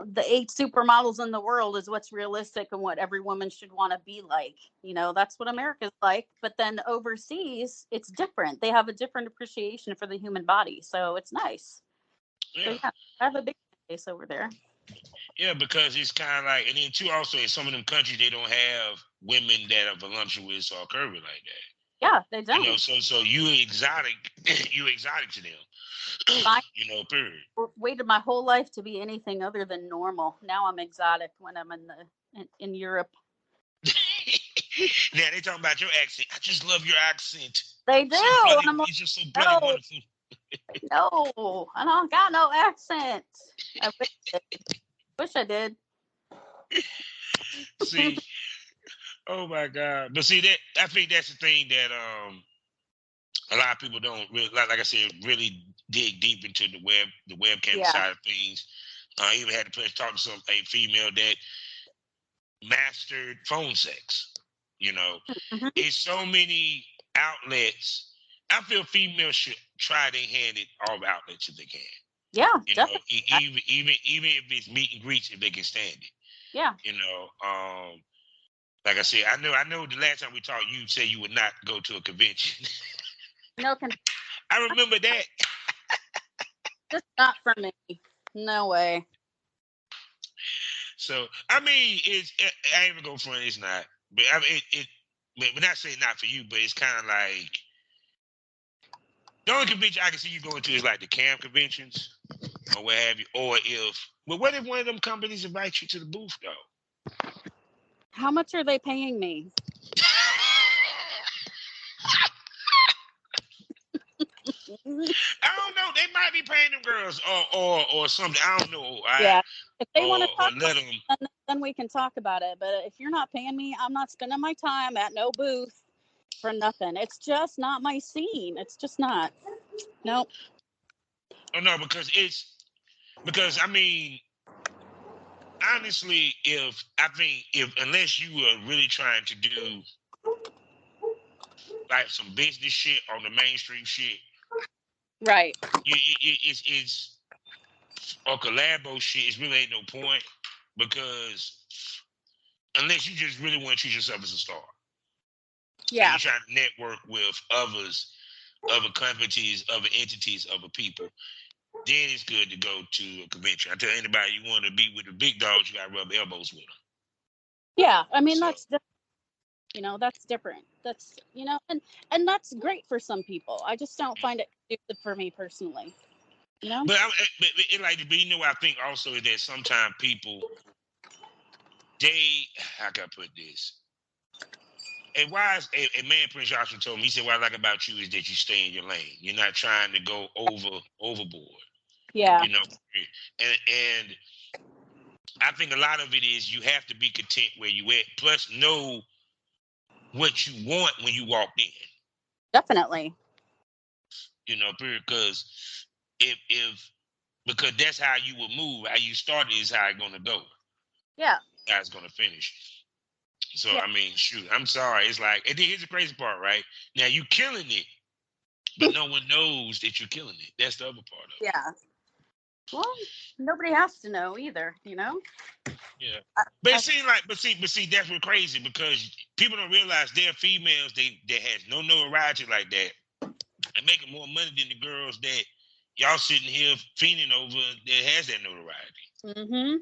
the 8 supermodels in the world is what's realistic and what every woman should want to be like. That's what America's like. But then overseas, it's different. They have a different appreciation for the human body, so it's nice. Yeah. So yeah, I have a big face over there. Yeah, because it's kind of like, and then too, also in some of them countries, they don't have women that are voluptuous or curvy like that. Yeah, they don't. So you exotic, you exotic to them. I Period. waited my whole life to be anything other than normal. Now I'm exotic when I'm in Europe. Yeah, they talking about your accent. I just love your accent. They do. It's just so bloody wonderful. No, I don't got no accent. I wish I did. See, oh my God! But see that I think that's the thing that a lot of people don't really, like I said, really dig deep into the webcam side of things. I even had the pleasure to talk to a female that mastered phone sex. Mm-hmm. It's so many outlets. I feel females should try their hand at all outlets if they can. Yeah, definitely. Even if it's meet and greets, if they can stand it. Yeah. Like I said, I know the last time we talked, you said you would not go to a convention. No, I remember that. Just not for me. No way. So I mean, I ain't even go front. It's not, but I mean, but not saying not for you, but it's kind of like the only convention I can see you going to is like the cam conventions or what have you, or what if one of them companies invite you to the booth though? How much are they paying me? I don't know. They might be paying them girls or something. I don't know. Yeah. If they want to talk, let them, then we can talk about it. But if you're not paying me, I'm not spending my time at no booth for nothing. It's just not my scene. It's just not. Nope. Oh no, because I mean, honestly, if unless you are really trying to do like some business shit on the mainstream shit, right? It's or collabo shit. It really ain't no point because unless you just really want to treat yourself as a star, yeah, and you're trying to network with other companies, other entities, other people. Then it's good to go to a convention. I tell anybody you want to be with the big dogs, you got to rub elbows with them. Yeah, I mean that's different. That's different. That's and that's great for some people. I just don't find it stupid for me personally. But I think also is that sometimes people how can I put this? A man, Prince Joshua, told me, he said, what I like about you is that you stay in your lane. You're not trying to go overboard. Yeah. And I think a lot of it is you have to be content where you at, plus know what you want when you walk in. Definitely. Because because that's how you will move. How you started is how it's gonna go. Yeah. How it's gonna finish. So yeah. I mean, shoot, I'm sorry. It's like, and here's the crazy part, right? Now you killing it, but no one knows that you're killing it. That's the other part of it. Yeah. Well, nobody has to know either, Yeah. But it seems like, but see, that's what's crazy because people don't realize there are females that has no notoriety like that and making more money than the girls that y'all sitting here fiending over that has that notoriety. Mm-hmm.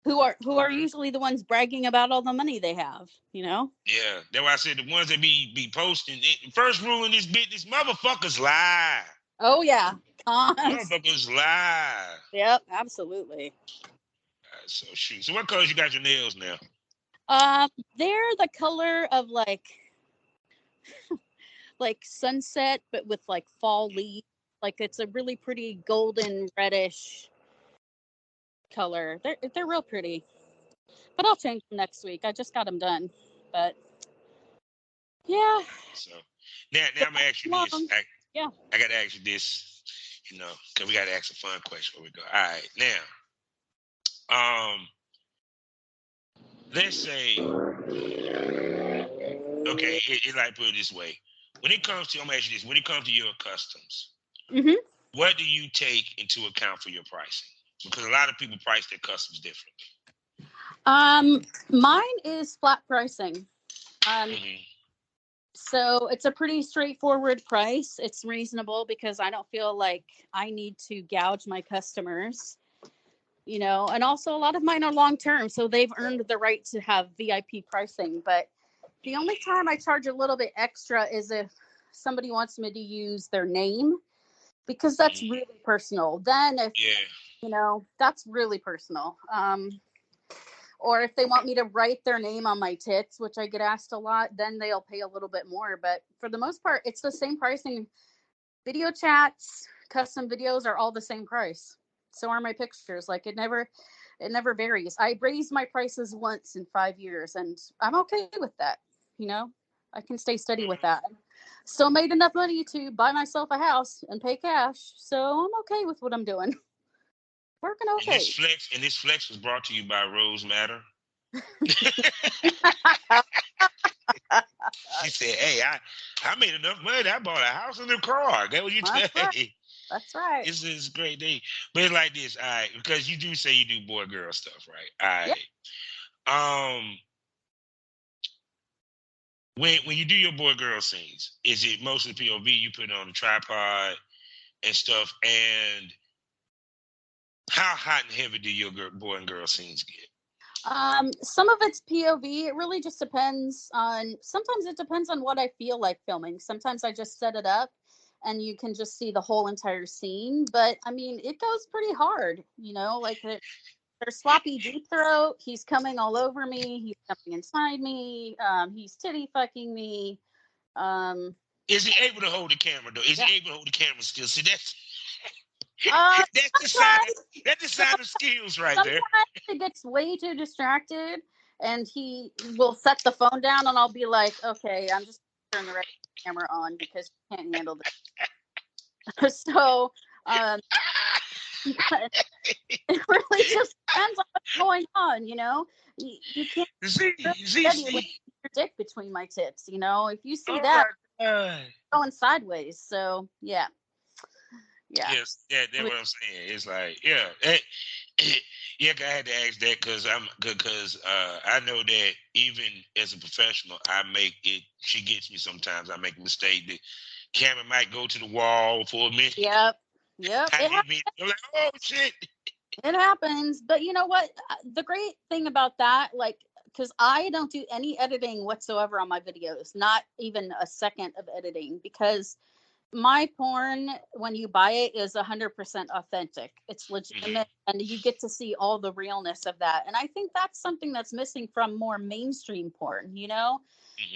Who are usually the ones bragging about all the money they have, you know? Yeah, that's why I said the ones that be posting. First rule in this business, motherfuckers lie. Oh yeah. Motherfuckers lie. Yep, absolutely. So shoot. So what colors you got your nails now? They're the color of like sunset, but with like fall leaves. Like it's a really pretty golden reddish color. They're real pretty. But I'll change them next week. I just got them done. But yeah. So now I'm gonna ask you this. Yeah. I gotta ask you this, because we gotta ask a fun question before we go. All right, now, let's say, okay, it like put it this way. When it comes to, I'm gonna ask you this. When it comes to your customs, Mm-hmm. what do you take into account for your pricing? Because a lot of people price their customs differently. Mine is flat pricing. Mm-hmm. So it's a pretty straightforward price. It's reasonable because I don't feel like I need to gouge my customers, and also a lot of mine are long-term, so they've earned the right to have VIP pricing. But the only time I charge a little bit extra is if somebody wants me to use their name, because that's really personal. Then if, that's really personal. Or if they want me to write their name on my tits, which I get asked a lot, then they'll pay a little bit more. But for the most part, it's the same pricing. Video chats, custom videos are all the same price. So are my pictures. Like it never varies. I raised my prices once in 5 years, and I'm okay with that. I can stay steady with that. Still made enough money to buy myself a house and pay cash. So I'm okay with what I'm doing. Working okay. And this flex was brought to you by Rose Matter. She said, "Hey, I made enough money. I bought a house and a car." That's what you tell me. That's right. This is a great day. But it's like this, all right, because you do say you do boy girl stuff, right? All right. Yep. When you do your boy girl scenes, is it mostly POV? You put it on a tripod and stuff, and how hot and heavy do your boy and girl scenes get? Some of it's POV. It really just depends on, sometimes it depends on what I feel like filming. Sometimes I just set it up and you can just see the whole entire scene. But I mean, it goes pretty hard, like there's sloppy deep throat. He's coming all over me. He's coming inside me. He's titty fucking me. Is he able to hold the camera though? Is he able to hold the camera still? See, that's that's the sign of skills right there. Sometimes he gets way too distracted and he will set the phone down, and I'll be like, okay, I'm just turning the camera on because you can't handle this. So it really just depends on what's going on, You can't steady with your dick between my tits, If you see that going sideways, so yeah. Yes, that's what I'm saying. It's like, I had to ask that because I know that even as a professional, I make it. She gets me sometimes. I make a mistake. The camera might go to the wall for a minute. Yep. I'm like, oh shit. It happens, but you know what? The great thing about that, because I don't do any editing whatsoever on my videos, not even a second of editing, because my porn, when you buy it, is 100% authentic. It's legitimate, and you get to see all the realness of that. And I think that's something that's missing from more mainstream porn,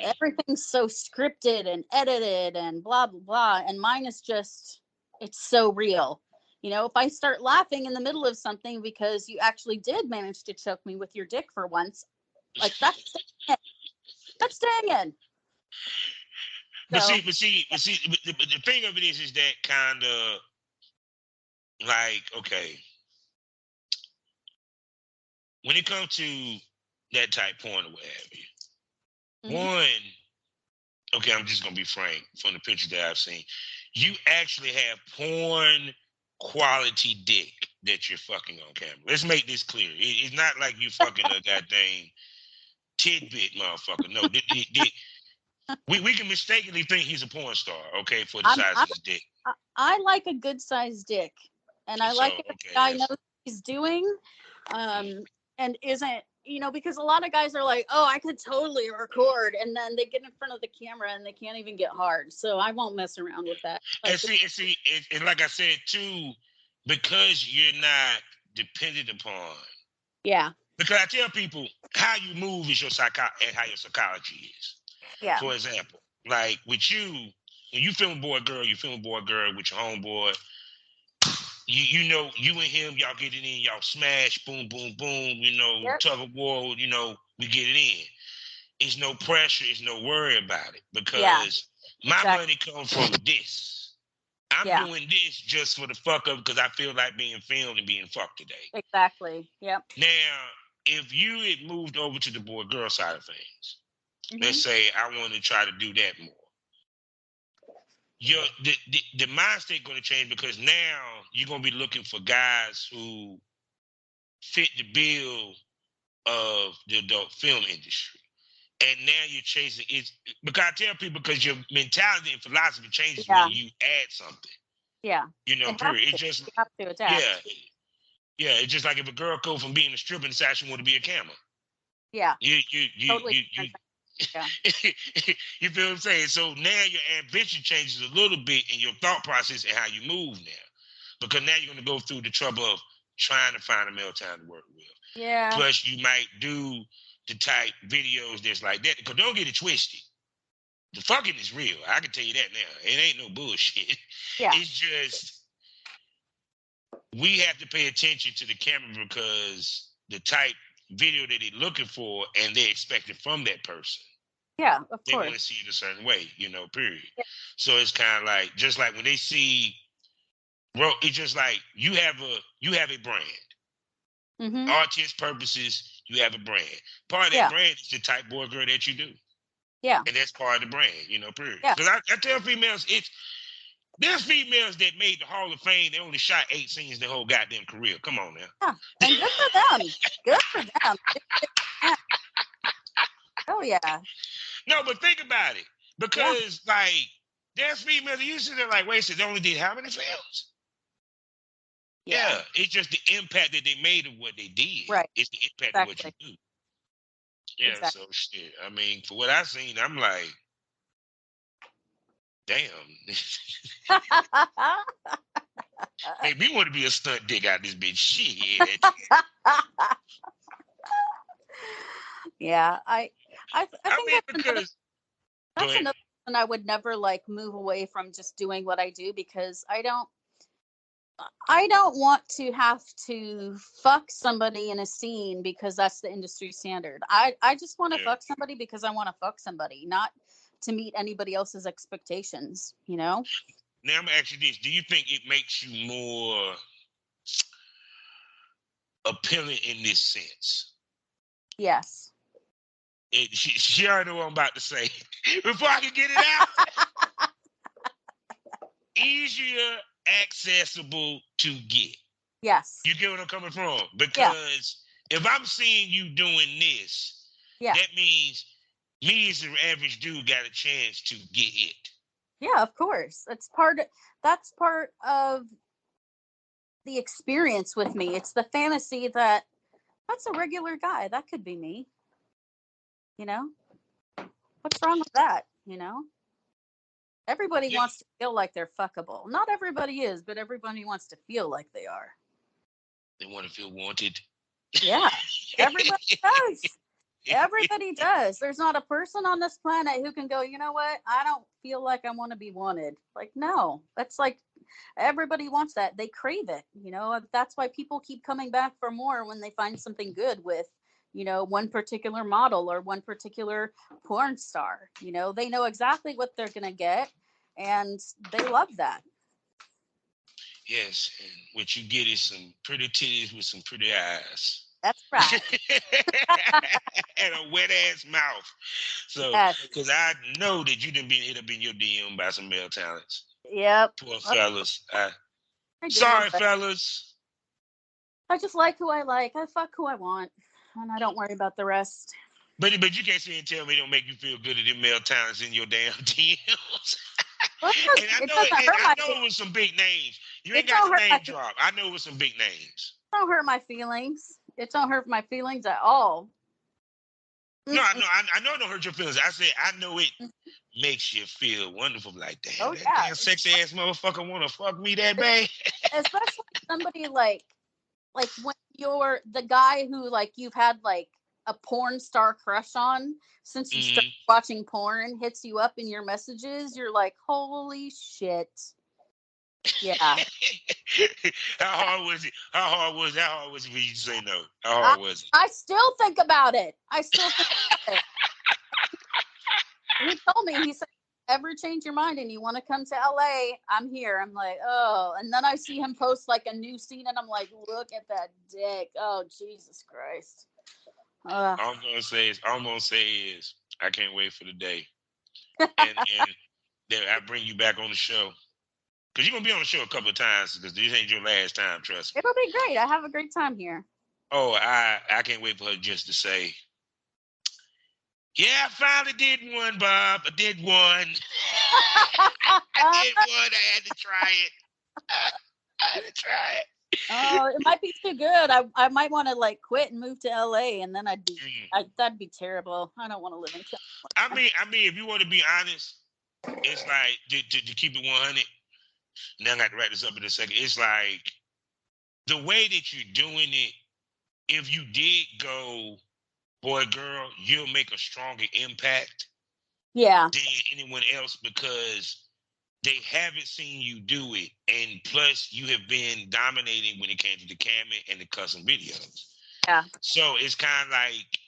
Everything's so scripted and edited and blah, blah, blah. And mine is just, it's so real. If I start laughing in the middle of something because you actually did manage to choke me with your dick for once, that's staying in. But see, the thing of it is that kind of like, okay, when it comes to that type porn or what have you, one, okay, I'm just gonna be frank from the pictures that I've seen, you actually have porn quality dick that you're fucking on camera. Let's make this clear. It's not like you fucking a goddamn tidbit, motherfucker. No, we can mistakenly think he's a porn star, okay, for the size of his dick. I like a good sized dick, and I like it if the guy knows what he's doing, and isn't, because a lot of guys are like, oh, I could totally record, and then they get in front of the camera and they can't even get hard. So I won't mess around with that. And like I said too, because you're not dependent upon. Yeah. Because I tell people how you move is and how your psychology is. Yeah. For example, like with you, when you film boy girl, with your homeboy. You know, you and him, y'all get it in, y'all smash, boom, boom, boom, Yep. Tug of war, we get it in. It's no pressure, it's no worry about it, because my money comes from this. I'm doing this just for the fuck up because I feel like being filmed and being fucked today. Exactly. Yep. Now, if you had moved over to the boy girl side of things, let's say I want to try to do that more. The mind state going to change, because now you're going to be looking for guys who fit the bill of the adult film industry. And now you're chasing it, because I tell people, because your mentality and philosophy changes when you add something. Yeah. Period. It's just, you have to adapt. Yeah. It's just like if a girl goes from being a stripper and decides she want to be a camera. Yeah. You totally. Yeah. You feel what I'm saying? So now your ambition changes a little bit in your thought process and how you move now. Because now you're going to go through the trouble of trying to find a male talent to work with. Yeah. Plus, you might do the type videos that's like that. Because don't get it twisted. The fucking is real. I can tell you that now. It ain't no bullshit. Yeah. It's just, we have to pay attention to the camera, because the type video that they're looking for and they expect it from that person. Yeah, of they course. Want to see it a certain way, period. Yeah. So it's kind of like, just like when they see, bro, it's just like you have a brand. Mm-hmm. All intents purposes, you have a brand. Part of that brand is the type boy girl that you do. Yeah. And that's part of the brand, period. Yeah. Because I tell females, there's females that made the Hall of Fame. They only shot 8 scenes their whole goddamn career. Come on now. Yeah. And good for them. Good for them. Oh, yeah. No, but think about it. Because, there's females that usually they're like, wait, so they only did how many films? Yeah. It's just the impact that they made of what they did. Right. It's the impact of what you do. Yeah, exactly. So shit. I mean, for what I've seen, I'm like, damn. Hey, we want to be a stunt dick out this bitch. Shit. Yeah, I think because that's another reason I would never move away from just doing what I do, because I don't want to have to fuck somebody in a scene because that's the industry standard. I just want to fuck somebody because I want to fuck somebody, not to meet anybody else's expectations, Now I'm gonna ask you this: do you think it makes you more appealing in this sense? Yes. She already know what I'm about to say. Before I can get it out, easier accessible to get. Yes. You get what I'm coming from? Because if I'm seeing you doing this, that means me as an average dude got a chance to get it. Yeah, of course. That's part of the experience with me. It's the fantasy that's a regular guy. That could be me. What's wrong with that? Everybody wants to feel like they're fuckable. Not everybody is, but everybody wants to feel like they are. They want to feel wanted. Yeah, everybody does. Everybody does. There's not a person on this planet who can go, you know what? I don't feel like I want to be wanted. No, that's everybody wants that. They crave it. That's why people keep coming back for more when they find something good with, one particular model or one particular porn star. They know exactly what they're going to get, and they love that. Yes, and what you get is some pretty titties with some pretty eyes. That's right. And a wet ass mouth. So, because I know that you done been hit up in your DM by some male talents. Yep. Poor fellas. Sorry, fellas. I just like who I like. I fuck who I want, and I don't worry about the rest. But you can't sit and tell me it don't make you feel good at them male talents in your damn DMs. Well, And I it know doesn't hurt my it was some big names. You ain't It got don't to hurt my name drop. I know it was some big names. don't hurt my feelings. It don't hurt my feelings at all. No, I know it don't hurt your feelings. I said I know it makes you feel wonderful. Like, damn, Oh, that yeah. damn sexy ass motherfucker want to fuck me that bad. Especially somebody like when you're the guy who like you've had like a porn star crush on since you started watching porn hits you up in your messages, you're like, holy shit. Yeah. How hard was it? How hard was it for you to say no? How hard was it? I still think about it. He told me, he said, ever change your mind and you want to come to LA, I'm here. I'm like, oh. And then I see him post like a new scene and I'm like, look at that dick. Oh, Jesus Christ. All I'm gonna say is I can't wait for the day. and that I bring you back on the show. Because you're gonna be on the show a couple of times because this ain't your last time, trust me. It'll be great. I have a great time here. Oh, I can't wait for her just to say, yeah, I finally did one, Bob. I did one. I had to try it. Oh, it might be too good. I might want to like quit and move to LA, and then that'd be terrible. I don't want to live in California. I mean, if you want to be honest, it's like to keep it 100. Now I got to wrap this up in a second. It's like the way that you're doing it. If you did go boy, girl, you'll make a stronger impact. Yeah. Than anyone else because they haven't seen you do it, and plus you have been dominating when it came to the camera and the custom videos. Yeah. So it's kind of like,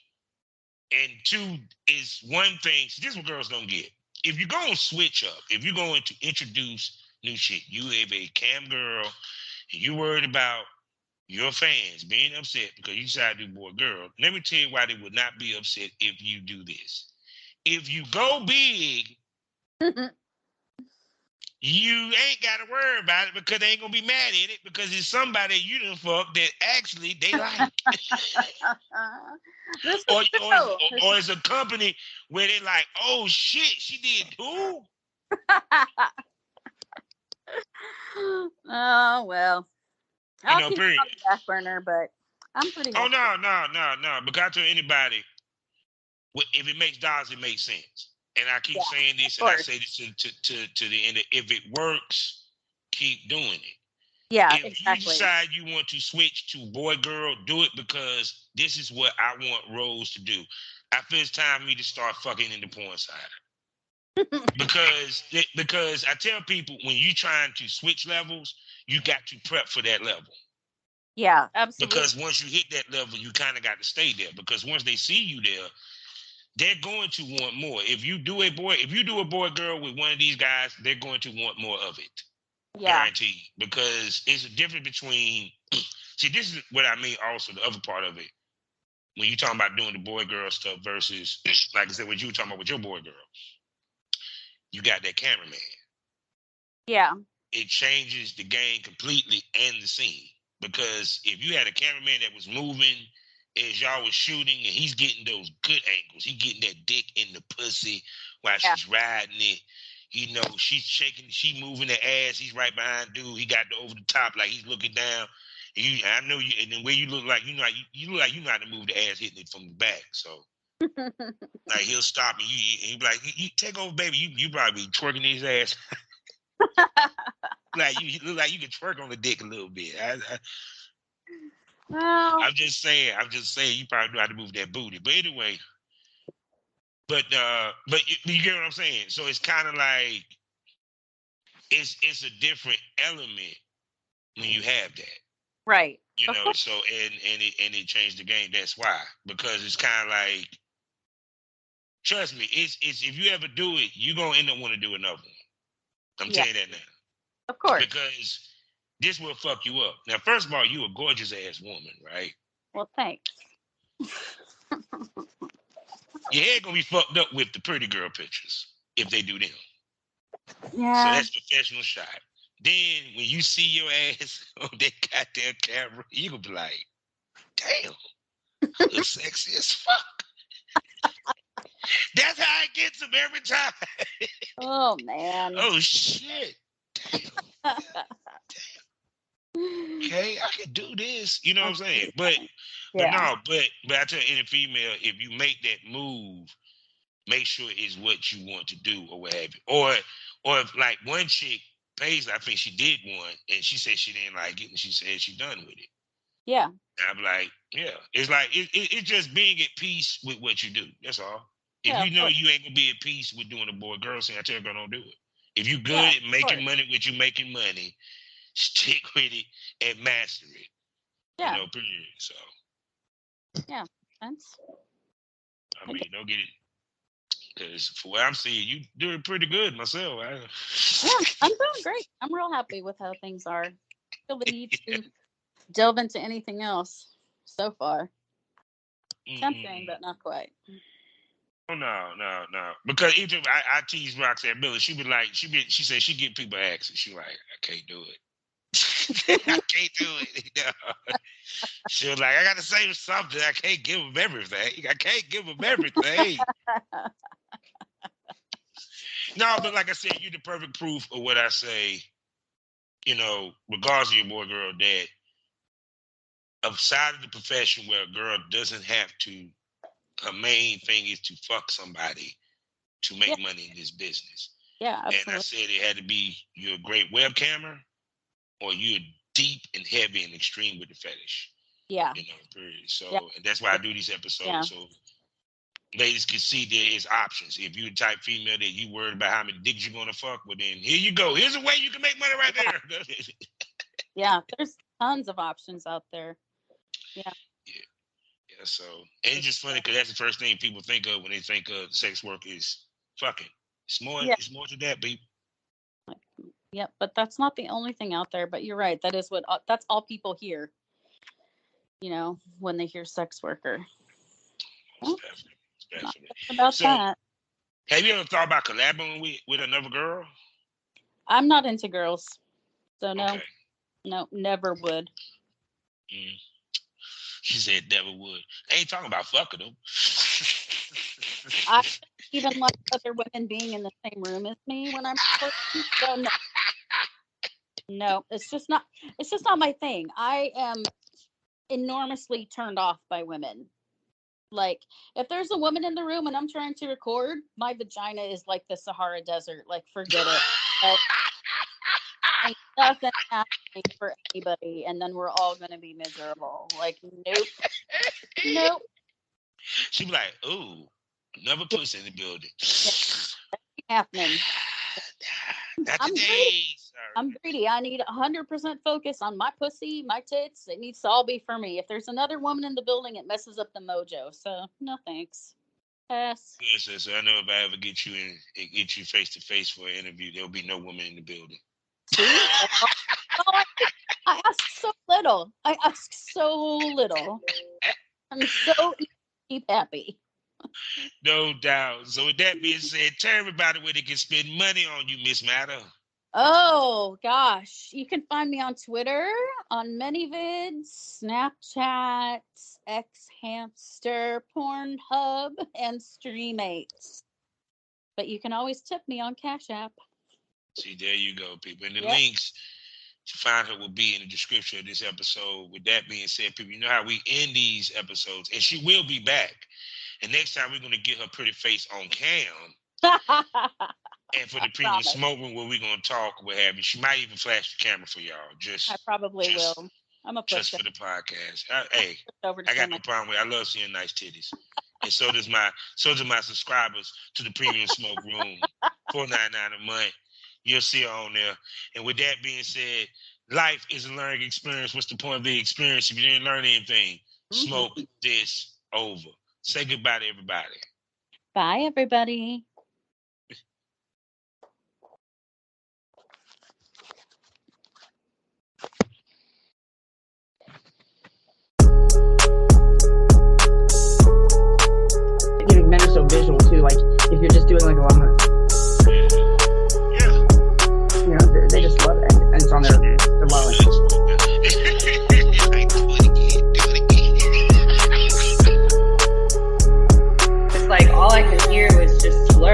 and two is one thing. So this is what girls don't get. If you're going to switch up, if you're going to introduce new shit, you have a cam girl, and you're worried about your fans being upset because you decided to do boy girl. Let me tell you why they would not be upset if you do this. If you go big, you ain't got to worry about it because they ain't going to be mad at it because it's somebody you done fuck that actually they like. or it's a company where they like, oh shit, she did who? Oh, well. I'll keep period. it on the back burner, but I'm pretty much. Oh, no. Because I tell anybody, if it makes dollars, it makes sense. And I keep saying this, and I say this to the end. If it works, keep doing it. Yeah, if you decide you want to switch to boy, girl, do it because this is what I want Rose to do. I feel it's time for me to start fucking in the porn side. because I tell people when you're trying to switch levels, you got to prep for that level. Yeah, absolutely. Because once you hit that level, you kind of got to stay there. Because once they see you there, they're going to want more. If you do a boy girl with one of these guys, they're going to want more of it. Yeah. Guaranteed. Because it's a difference between see, this is what I mean also, the other part of it. When you're talking about doing the boy girl stuff versus, like I said, what you were talking about with your boy girl. You got that cameraman. Yeah. It changes the game completely and the scene. Because if you had a cameraman that was moving as y'all was shooting and he's getting those good angles, he getting that dick in the pussy while she's riding it. You know, she's shaking, she moving the ass. He's right behind dude. He got the over the top, like he's looking down. And I know you, and the way you look like, you look like you know how to move the ass, hitting it from the back. So, like he'll stop and he'll be like, you take over, baby. You probably be twerking his ass. Like you look like you can twerk on the dick a little bit. I'm just saying, you probably know how to move that booty. But anyway, but you get what I'm saying. So it's kind of like it's a different element when you have that, right? You know. So and it changed the game. That's why, because it's kind of like, trust me, it's if you ever do it, you're gonna end up wanting to do another one. I'm telling you that now. Of course. Because this will fuck you up. Now, first of all, you a gorgeous ass woman, right? Well, thanks. Your head gonna be fucked up with the pretty girl pictures if they do them. Yeah. So that's professional shot. Then when you see your ass on that goddamn camera, you gonna be like, damn, I look sexy as fuck. gets him every time. Oh man. Oh shit. Okay, I can do this. You know what I'm saying? But I tell you, any female, if you make that move, make sure it's what you want to do or what have you. Or if like one chick, Paisley, I think she did one, and she said she didn't like it, and she said she done with it. Yeah. And I'm like, yeah. It's like it's just being at peace with what you do. That's all. If you know you ain't gonna be at peace with doing a boy-girl thing, I tell you, girl, don't do it. If you good at making money with you making money, stick with it and master it. Yeah. You know, period. So. Yeah. That's. I mean, don't get it. Because for what I'm seeing, you doing pretty good myself. Yeah, I'm doing great. I'm real happy with how things are. Feel the need to delve into anything else so far. Tempting, but not quite. Oh no. Because even I tease Roxanne Miller. She said she get people access. She like, I can't do it. I can't do it. No. She was like, I gotta say something. I can't give them everything. No, but like I said, you're the perfect proof of what I say. You know, regardless of your boy, girl, that outside of the profession where a girl doesn't have to, her main thing is to fuck somebody to make money in this business. Yeah, absolutely. And I said it had to be you're a great webcammer or you're deep and heavy and extreme with the fetish. Yeah. You know, period. So, and that's why I do these episodes. Yeah. So ladies can see there is options. If you're the type female that you worried about how many dicks you're going to fuck, well then here you go. Here's a way you can make money right there. Yeah, there's tons of options out there. Yeah. So, and it's just funny because that's the first thing people think of when they think of sex work is fucking. It's more to that, baby. Yeah, but that's not the only thing out there. But you're right. That's all people hear. You know, when they hear sex worker. Well, definitely. About that. Have you ever thought about collaborating with another girl? I'm not into girls, so no, Okay. no, never would. She said never would. I ain't talking about fucking them. I even like other women being in the same room as me when I'm working. So no, it's just not my thing. I am enormously turned off by women. Like, if there's a woman in the room and I'm trying to record, my vagina is like the Sahara Desert. Like, forget it. Like, nothing happening for anybody, and then we're all going to be miserable. Like, nope. She be like, ooh, another pussy in the building. Happening. Not I'm today, sir. I'm greedy. I need 100% focus on my pussy, my tits. It needs to all be for me. If there's another woman in the building, it messes up the mojo. So, no thanks. Pass. Yes, so I know if I ever get you face to face for an interview, there'll be no woman in the building. See? I ask so little. I'm so keep happy. No doubt. So with that being said, tell everybody where they can spend money on you, Miss Matter. Oh gosh, you can find me on Twitter, on ManyVids, Snapchat, Xhamster, Pornhub, and Streamates. But you can always tip me on Cash App. See, there you go, people. And the links to find her will be in the description of this episode. With that being said, people, you know how we end these episodes, and she will be back. And next time we're going to get her pretty face on cam. And for the premium smoke room where we're going to talk, what have you. She might even flash the camera for y'all. I probably will. I'm a just for the podcast. I got no problem with it. I love seeing nice titties. And so does my subscribers to the premium smoke room. $4.99 a month. You'll see her on there. And with that being said, life is a learning experience. What's the point of the experience if you didn't learn anything? Smoke this over. Say goodbye to everybody. Bye, everybody. Giving men are so visual too. Like if you're just doing like a long, you know, they just love it, and it's on their wallet. It's like all I could hear was just slurs.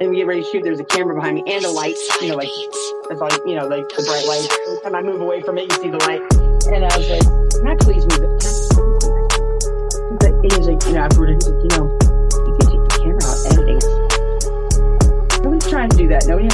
and we get ready to shoot, there's a camera behind me and a light, you know, like, it's like, you know, like the bright light. Every time I move away from it, you see the light. And I was like, can I please move it? And he was like, you know, afterward, he's like, you know, you can take the camera out editing. Nobody's trying to do that. Nobody